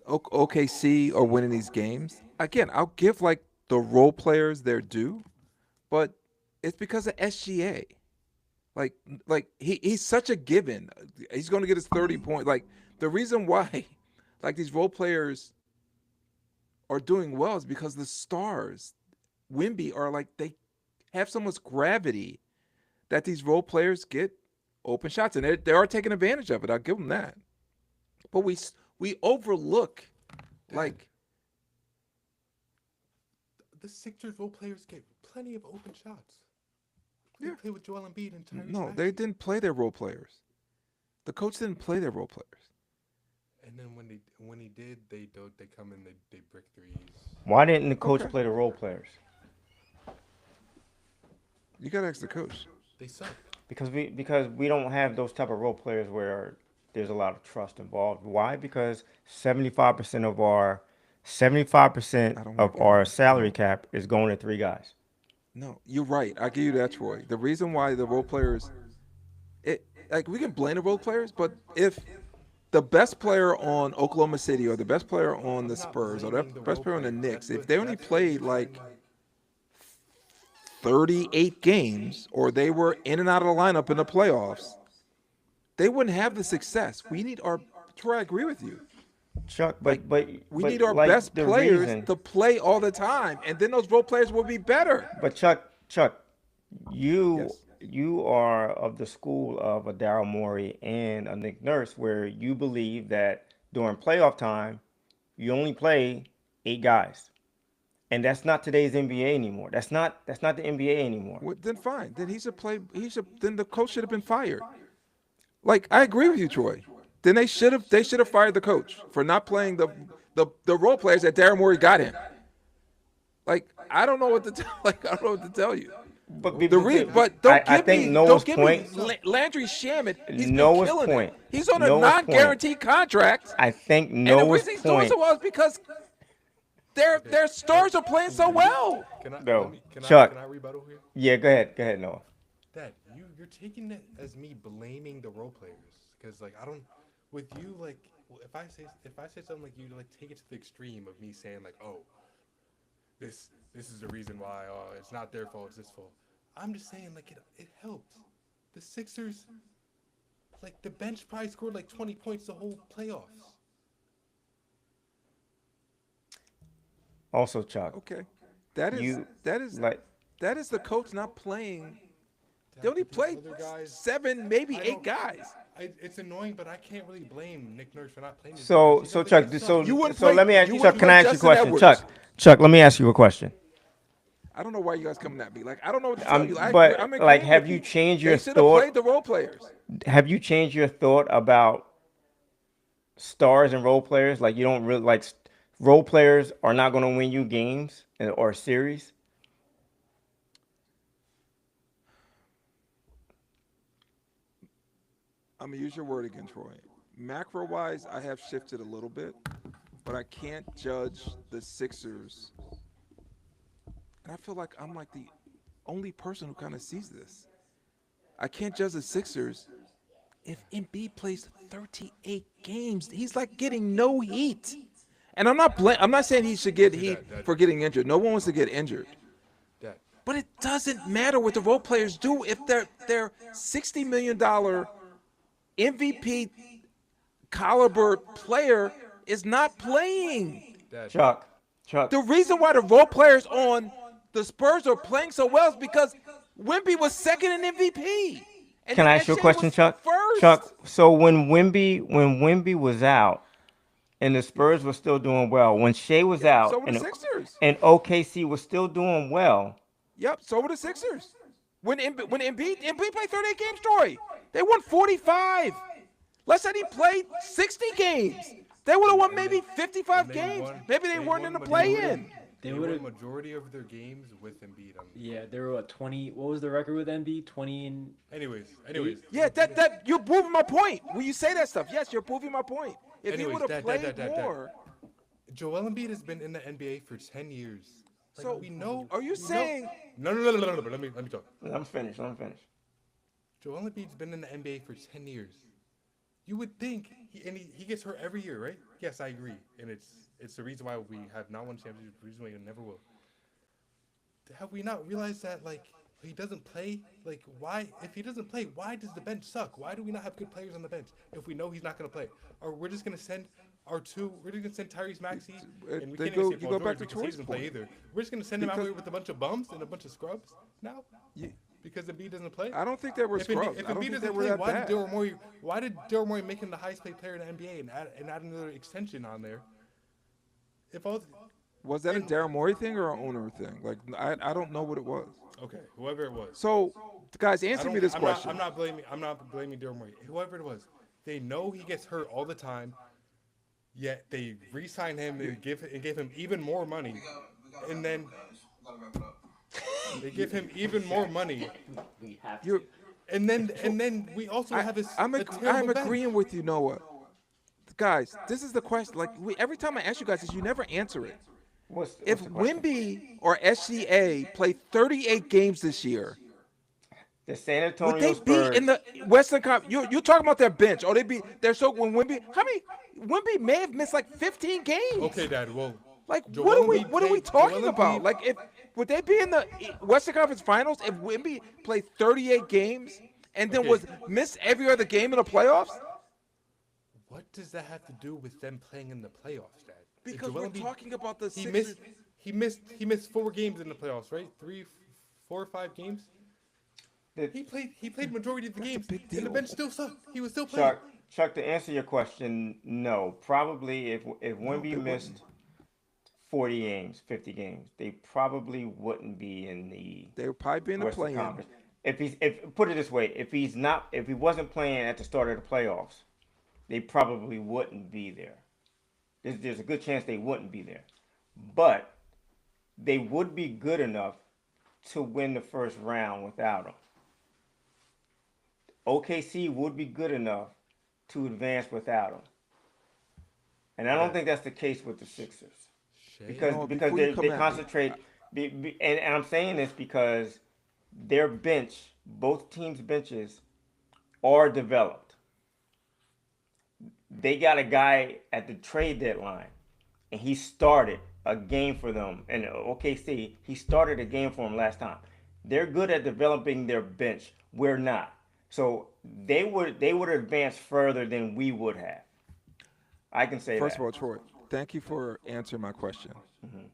OKC are winning these games, again, I'll give like the role players their due, but it's because of SGA. Like he's such a given. He's going to get his 30 point. Like the reason why, like these role players are doing well is because the stars, Wimby, are like they have so much gravity that these role players get open shots, and they are taking advantage of it. I'll give them that. But we overlook like the Sixers role players get plenty of open shots. They Yeah. play with Joel Embiid and Tyrese no, Maxey. they didn't play their role players. The coach didn't play their role players. And then when he did, they come in, they brick threes. Why didn't the coach Okay. play the role players? You gotta ask the coach. They suck. because we don't have those type of role players where there's a lot of trust involved. Why? Because 75% of our 75% I don't of work our out. salary cap is going to three guys. No, you're right. I give you that, Troy. The reason why the role players, like we can blame the role players, but if the best player on Oklahoma City or the best player on the I'm not Spurs or the blaming the best role player on the players. Knicks, That's if what- they only that's what played you're like saying. 38 games or they were in and out of the lineup in the playoffs, they wouldn't have the success. We need our Troy, I agree with you. Chuck, Like, but We but need our like best the players reason- to play all the time, and then those role players will be better. But Chuck, you Yes. you are of the school of a Daryl Morey and a Nick Nurse, where you believe that during playoff time, you only play 8 guys, and that's not today's NBA anymore. That's not the NBA anymore. Well, then fine. Then he should play. Then the coach should have been fired. Like I agree with you, Troy. Then they should have fired the coach for not playing the role players that Darren Morey got him. Like I don't know what to tell. Like I don't know what to tell you. But But don't I give think me Noah's don't give point. me Landry Shamet. He's been Noah's killing point. it. He's on a Noah's point. non-guaranteed contract. I think And the Noah's reason he's doing point. so well is because their stars are playing so well. Can I, No. let me- can I- Chuck. Can I rebuttal here? Yeah, go ahead, Noah. Dad, you're taking it as me blaming the role players, because like I don't, with you like well, if I say something like you like take it to the extreme of me saying like oh, this is the reason why it's not their fault, it's this fault. I'm just saying like it helped. The Sixers, like the bench probably scored like 20 points the whole playoffs. Also, Chuck. Okay, that is You- that is Like, that is the coach not playing. They Dad, only but these played other guys- 7, maybe I 8 don't- guys. It's annoying, but I can't really blame Nick Nurse for not playing. these so guys. These so other Chuck, guys so suck. You wouldn't so play- let me ask you you, wouldn't Chuck. Can play I ask you a Justin question, Edwards. Chuck? Let me ask you a question. I don't know why you guys coming at me. Like I don't know what to tell you. But I'm like, agreeing have with you changed They your should have thought? played the role players. Have you changed your thought about stars and role players? Like, you don't really like role players are not going to win you games or series. I'm gonna use your word again, Troy. Macro wise, I have shifted a little bit, but I can't judge the Sixers. And I feel like I'm like the only person who kind of sees this. I can't judge the Sixers if Embiid plays 38 games. He's like getting no heat. And I'm not saying he should get heat for getting injured. No one wants to get injured. Dad, But it doesn't matter what the role players do if their $60 million MVP caliber player is not playing. Dad, Chuck, The reason why the role players on the Spurs are playing so well is because Wemby was second in MVP. And can I then ask you a Shea question, was Chuck? First. Chuck, so when Wemby was out and the Spurs were still doing well, when Shea was out So were and, the Sixers. and OKC was still doing well, Yep, so were the Sixers. When Embiid played 38 games, Troy, they won 45. Let's say he played 60 games. They would have won maybe 55 and they games. won- Maybe they weren't won in the majority- play-in. They They won would've- majority of their games with Embiid on. Yeah, they were what 20. What was the record with MB? 20 and Anyways. Yeah, that you're proving my point. When you say that stuff, yes, you're proving my point. If he Anyways, would have played Dad. more, Joel Embiid has been in the NBA for 10 years. Like, So, we know. are you we know- saying- No. But let me talk. I'm finished. Joel Embiid's been in the NBA for 10 years. You would think he gets hurt every year, right? Yes, I agree, and it's the reason why we have not won championships. The reason why we never will. Have we not realized that like he doesn't play? Like why? If he doesn't play, why does the bench suck? Why do we not have good players on the bench if we know he's not going to play? Or we're just going to send our two. We're just going to send Tyrese Maxey, and we they can't go- even say you Paul go back George to because he Troy's doesn't play point. either. We're just going to send him out Because- here with a bunch of bums and a bunch of scrubs now you, because Embiid doesn't play. I don't think they were If scrubs. Embiid I don't think they doesn't were play, that why bad. did Daryl Morey make him the highest paid player in the NBA and add another extension on there? If all Was that a Daryl Morey thing or an owner thing? Like I don't know what it was. okay, whoever it was. So, guys, I answer don't- me this I'm question. I'm not blaming Daryl Morey. Whoever it was, they know he gets hurt all the time. Yet they re-sign him and gave him even more money, and then They give him even more money, We have You're- to. and then we also have a I'm terrible bench. agreeing with you, Noah. Guys, this is the question. Like every time I ask you guys this, you never answer it. What's If the question? Wimby or SGA play 38 games this year, The San would Antonio they Spurs. be in the Western Conference? You're talking about their bench. Oh, they're so when Wimby. How many? Wimby may have missed like 15 games. Okay, Dad. Well, Like Joel what are we Embiid talking Joel about? Embiid- Like if would they be in the Western Conference Finals if Wimby played 38 games and then Okay. was missed every other game in the playoffs? what does that have to do with them playing in the playoffs, Dad? If Because Joel we're Embiid- talking about the He Sixers. missed 4 games in the playoffs, right? 3, 4, or 5 games. The- He played majority of the games, big and the deal. bench still sucked. He was still playing. Chuck, to answer your question, no. Probably if Wemby missed 40 games, 50 games, they probably wouldn't be in the They would probably be in the Western play-in. Conference. If put it this way, if he wasn't playing at the start of the playoffs, they probably wouldn't be there. There's a good chance they wouldn't be there, but they would be good enough to win the first round without him. OKC would be good enough to advance without him, and I don't think that's the case with the Sixers Shea? because No, because before you they come at me. concentrate. And I'm saying this because their bench, both teams' benches, are developed. They got a guy at the trade deadline, and he started a game for them. And OKC, he started a game for them last time. They're good at developing their bench. We're not. So they would advance further than we would have. I can say First that. of all, Troy, thank you for answering my question. Mm-hmm.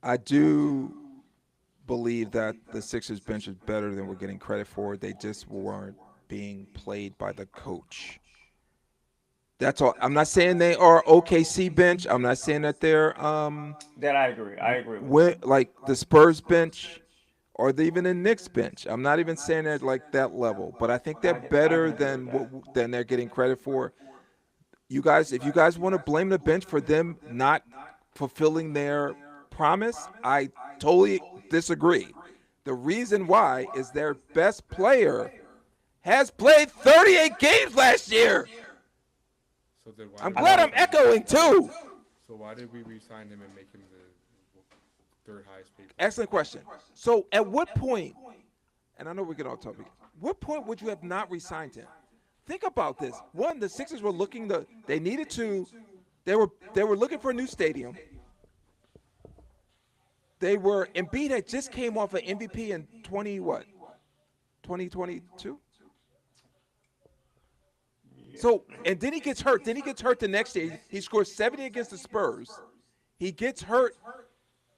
I do believe that the Sixers bench is better than we're getting credit for. They just weren't being played by the coach. That's all. I'm not saying they are OKC bench. I'm not saying that they're That I agree. I agree with. like the Spurs bench or even the Knicks bench. I'm not even saying they're like that level, but I think they're better than they're getting credit for. You guys, if you guys want to blame the bench for them not fulfilling their promise, I totally disagree. The reason why is their best player has played 38 games last year. So then why I'm did glad we- I'm echoing too. So why did we re-sign him and make him the 3rd highest paid? Excellent question. So at what point, and I know we can all talk, what point would you have not re-signed him? Think about this. One, the Sixers were looking they were looking for a new stadium. Embiid had just came off an MVP in 2022? So, and then he gets hurt. Then he gets hurt the next year. He scores 70 against the Spurs. He gets hurt,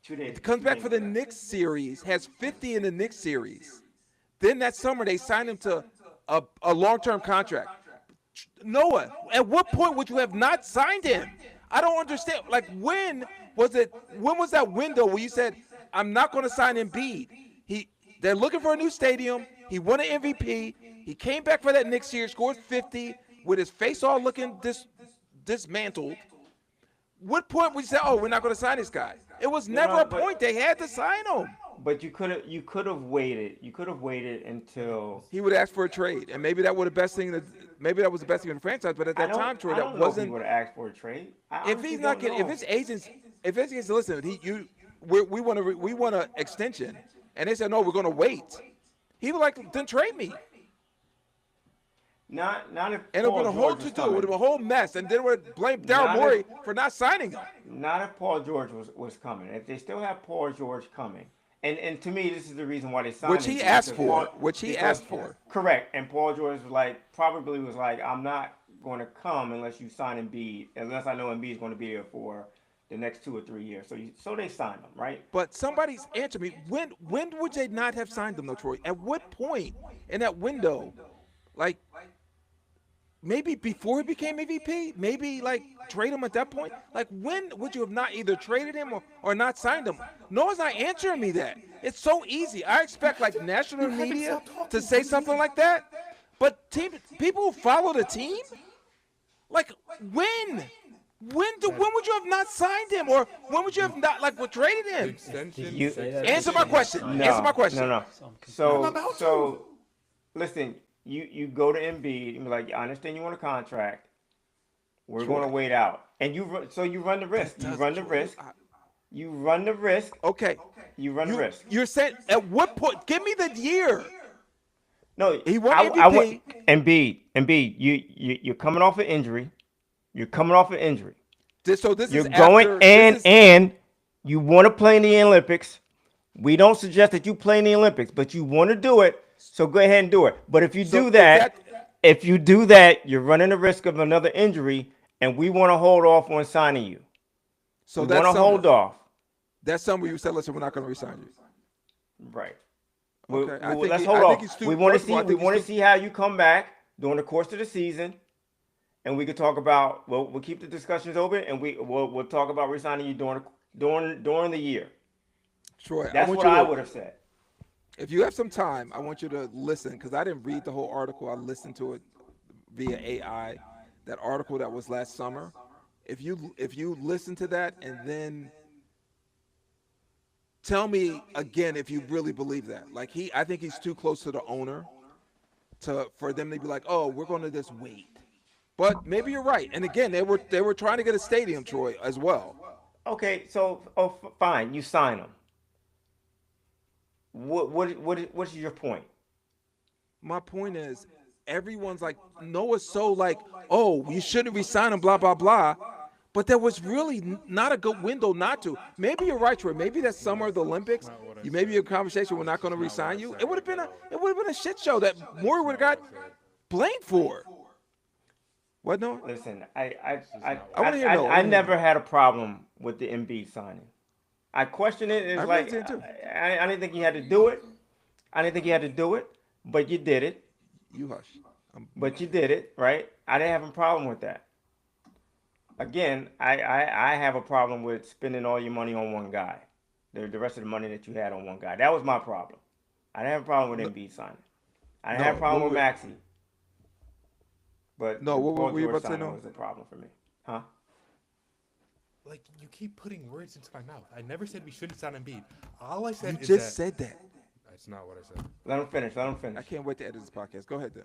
2 days. comes back for the Knicks series, has 50 in the Knicks series. Then that summer they signed him to a long-term contract. Noah, at what point would you have not signed him? I don't understand. Like when was that window where you said, I'm not going to sign Embiid? They're looking for a new stadium. He won an MVP. He came back for that Knicks series, scored 50 with his face all looking dismantled. What point would you say, oh, we're not going to sign this guy? It was never no, a but- point. They had to sign him. But you could have waited. You could have waited until. He would ask for a trade, and maybe that was the best thing in the franchise. But at that time, Troy, that wasn't. Would have asked for a trade. If he's not getting, if his agents listen, we want a extension, and they said no, we're going to wait. He was like, then trade me, not if. and it would Paul have been a whole George was to do, it would have been a coming. whole mess, and then would blame Not Daryl if- Morey for not signing him. Not if Paul George was coming. If they still have Paul George coming, and to me, this is the reason why they signed Which him, he asked because for, Paul- which he because- asked for. Correct. And Paul George probably was like, I'm not going to come unless you sign Embiid, unless I know Embiid is going to be here for the next 2 or 3 years. So they signed him, right? But somebody's answer me. When would they not have signed him, though, Troy? At what point in that window? Like, maybe before he became MVP? Maybe, like, trade him at that point? Like, when would you have not either traded him or not signed him? No one's not answering me that. It's so easy. I expect, like, national media to say something like that. But people who follow the team? Like, when? When would you have not signed him, or when would you have not traded The him? extension. You- Say that Answer my question. No, Answer my question. No. I'm So about so listen, you go to Embiid and be like, I understand you want a contract. We're Troy. going to wait out, and you run the risk. You run the risk. You run the risk. Okay. You run the risk. You're saying at what point? Give me the year. No, He won I MVP. want Embiid. You're coming off an injury. You're coming off an injury. So this You're is going after, and you want to play in the Olympics. We don't suggest that you play in the Olympics, but you want to do it. So go ahead and do it. But if you So do is that, you're running the risk of another injury, and we want to hold off on signing you. So We that's want to hold off. That summer you said, listen, we're not going to resign you. Right. Okay, I think Let's he- hold I think off. he's too- We want to first of see. all, I We think he's want to too- see how you come back during the course of the season, and we could talk about. Well, we'll keep the discussions open, and we'll talk about resigning you during the year. Troy, That's what I would have said. If you have some time, I want you to listen because I didn't read the whole article. I listened to it via AI. That article that was last summer. If you listen to that and then tell me again if you really believe that. I think he's too close to the owner for them to be like, oh, we're going to just wait. But maybe you're right. And again, they were trying to get a stadium, Troy, as well. Okay, so fine, you sign them. What's your point? My point is, everyone's like, Noah's so oh, you shouldn't resign him, blah, blah, blah. But there was really not a good window not to. Maybe you're right, Troy. Maybe that summer of the Olympics, Not what I you maybe said. a conversation, we're not going to That's not what resign I you. said. It would have been a shit show that Morey would have got blamed for. What, Noah? Listen, I wanna hear Noah. I never had a problem with the Embiid signing. I questioned it. It's I like really did too. I didn't think you had to do it. But you did it. You hush. But you did it, right? I didn't have a problem with that. Again, I have a problem with spending all your money on one guy. The rest of the money that you had on one guy. That was my problem. I didn't have a problem with Embiid signing. I didn't have a problem with Maxey. But No, what Paul were you George about to say, signing Noah? was a problem for me. Huh? Like, you keep putting words into my mouth. I never said we shouldn't sign Embiid. All I You said is just said that. That's not what I said. Let him finish. I can't wait to edit this podcast. Go ahead, then.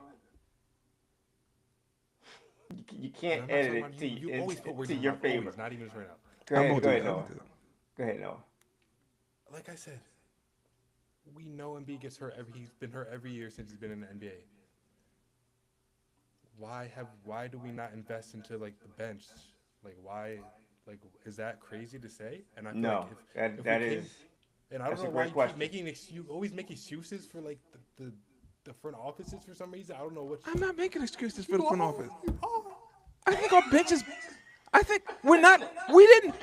You And can't I'm not edit talking it about to, you. You always put words to in your my mouth. favor. Always, not even just right now. Go I'm ahead, gonna go do ahead, that. I'm Noah. gonna do that. Go ahead, Noah. Like I said, we know Embiid gets hurt. He's been hurt every year since he's been in the NBA. Why do we not invest into the bench? Why? Is that crazy to say? And I feel No, if that we is. and I that's don't a know why great you question. keep making you always make excuses for the front offices for some reason. I don't know what. I'm not making excuses for the You front are. office. You are. I think our bench is. I think we didn't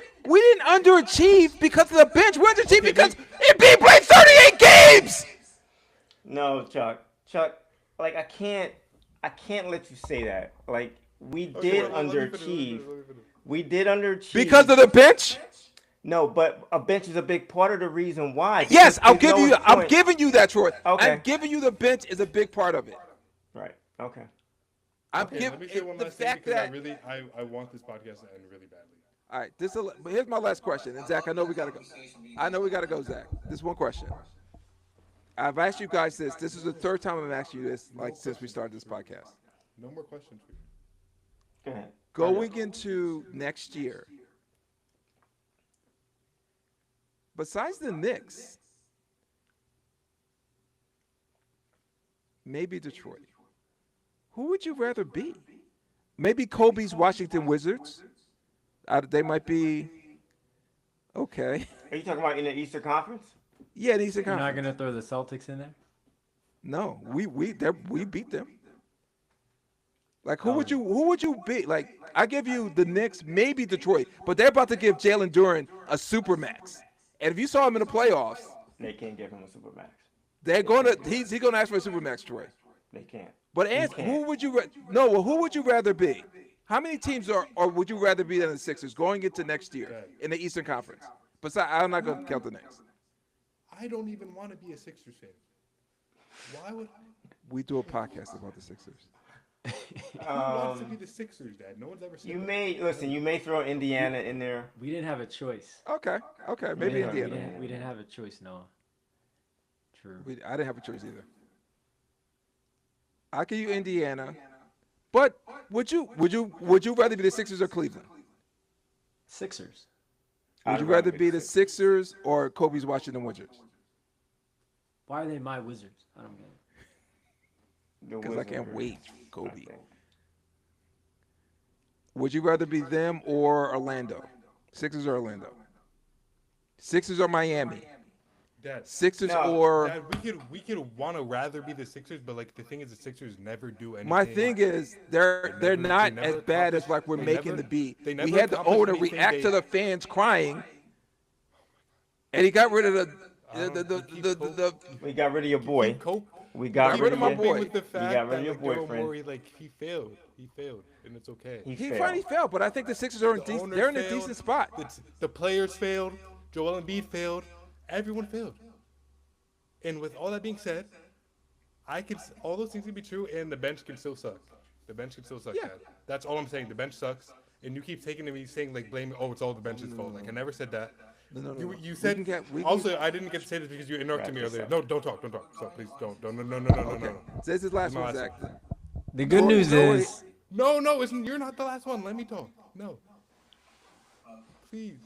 underachieve because of the bench. We underachieved because Embiid played 38 games. No, Chuck. I can't let you say that. We did underachieve. We did underachieve Because of the bench? No, but a bench is a big part of the reason why. Yes, Because I'm Noah's giving point- you that, Troy. Okay. I'm giving you the bench is a big part of it. Right. Okay. I'm Okay, giving let me say one the last thing fact because that. I want this podcast to end really badly. All right, but here's my last question. And Zach, I know we gotta go. Zach. This one question. I've asked you guys this. This is the third time I've asked you this, since we started this podcast. No more questions for you. Go ahead. Going into next year, besides the Knicks, maybe Detroit, who would you rather be? Maybe Kobe's Washington Wizards. They might be okay. Are you talking about in the Eastern Conference? Yeah, the Eastern You're not Conference. gonna throw the Celtics in there? No, we beat them. Who would you be? I give you the Knicks, maybe Detroit, but they're about to give Jalen Duren a supermax. And if you saw him in the playoffs, They can't give him a supermax. he's gonna ask for a supermax, Troy. They can't. But He answer, can't. who would you rather be? How many teams or would you rather be than the Sixers going into next year in the Eastern Conference? Besides, I'm not gonna count the Knicks. I don't even want to be a Sixers fan. Why would? We do a podcast about the Sixers. Who wants to be the Sixers, Dad? No one's ever said You that. may throw Indiana in there. We didn't have a choice. Okay, We maybe didn't- Indiana. We didn't have a choice, Noah. True. I didn't have a choice either. I give you Indiana, but would you rather be the Sixers or Cleveland? Sixers. Would I'd you rather rather be be the the Sixers or Kobe's Washington Wizards? Why are they my Wizards? I don't get it. Because I can't wait, Kobe. I think. Would you rather be them or Orlando? Sixers or Orlando? Sixers or Miami? Dad, Sixers No, or Dad, we could want to rather be the Sixers, but like the thing is, the Sixers never do anything. my thing is they're They not never as bad as accomplish- like we're they making never- the beat. they We never had the accomplish owner anything react they- to the fans crying, and he got rid of We got rid of your boy. We got rid of my your- boy. With the We fact got rid that, of your like, Daryl boyfriend. Morey, like he failed, and it's okay. He he failed. finally fell. But I think the Sixers are in The owner they're in a failed, decent spot. The players failed. Joel Embiid failed. Everyone failed. And with all that being said, all those things can be true, and the bench can still suck. The bench can still suck, Yeah. Dad. That's all I'm saying. The bench sucks, and you keep taking to me saying like blame. Oh, it's all the bench's fault. Like I never said that. No. You We said can get- we can- also I didn't get to say this because you interrupted me Wrap this earlier. up. No, don't talk. So please don't. No. This is last My one, last Zach. The good Or- news or- is No, isn't you're not the last one. Let me talk. No. Please.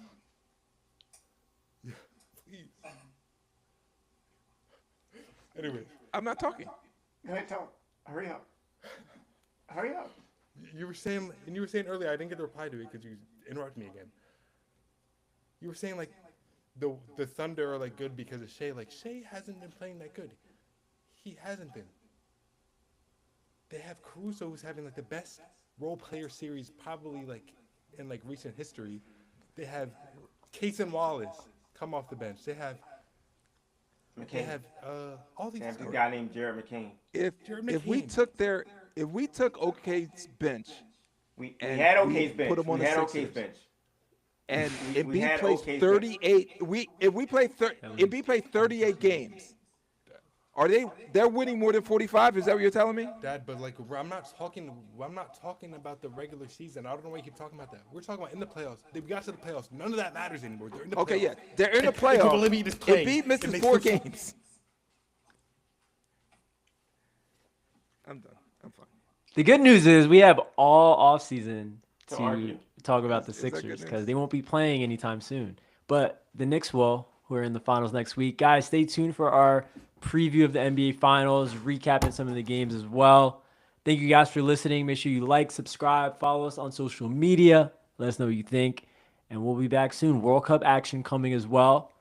Please. Anyway, I'm not talking. Go ahead, talk. Hurry up. Hurry up. you were saying earlier I didn't get to reply to it because you interrupted me again. You were saying like the Thunder are like good because of Shea. Like Shea hasn't been playing that good. He hasn't been. They have Caruso who's having like the best role player series probably like in like recent history. They have Case and Wallace come off the bench. They have McCain. all these They have this guy named Jared McCain. Jared If we McCain. if we took OK's bench We And had we OK's bench. put him on We the had Sixers. OK's bench. and we Embiid had plays OK's bench. 38, if we play Embiid played 38 games, they're winning more than 45? Is that what you're telling me? Dad, but like I'm not talking about the regular season. I don't know why you keep talking about that. We're talking about in the playoffs. They got to the playoffs. None of that matters anymore. They're in the Okay, playoffs. yeah, they're in the And Joel playoffs. Embiid is playing, Embiid and misses they 4 still- games. I'm done. I'm fine. the good news is we have all offseason To to argue. talk about the Is that good Sixers news? because they won't be playing anytime soon. But the Knicks will, who are in the finals next week. Guys, stay tuned for our preview of the NBA Finals, recapping some of the games as well. Thank you guys for listening. Make sure you like, subscribe, follow us on social media. Let us know what you think. And we'll be back soon. World Cup action coming as well.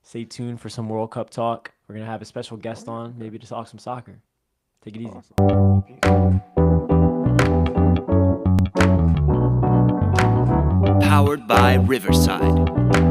Stay tuned for some World Cup talk. We're going to have a special guest on, maybe to talk some soccer. Take it easy. Powered by Riverside.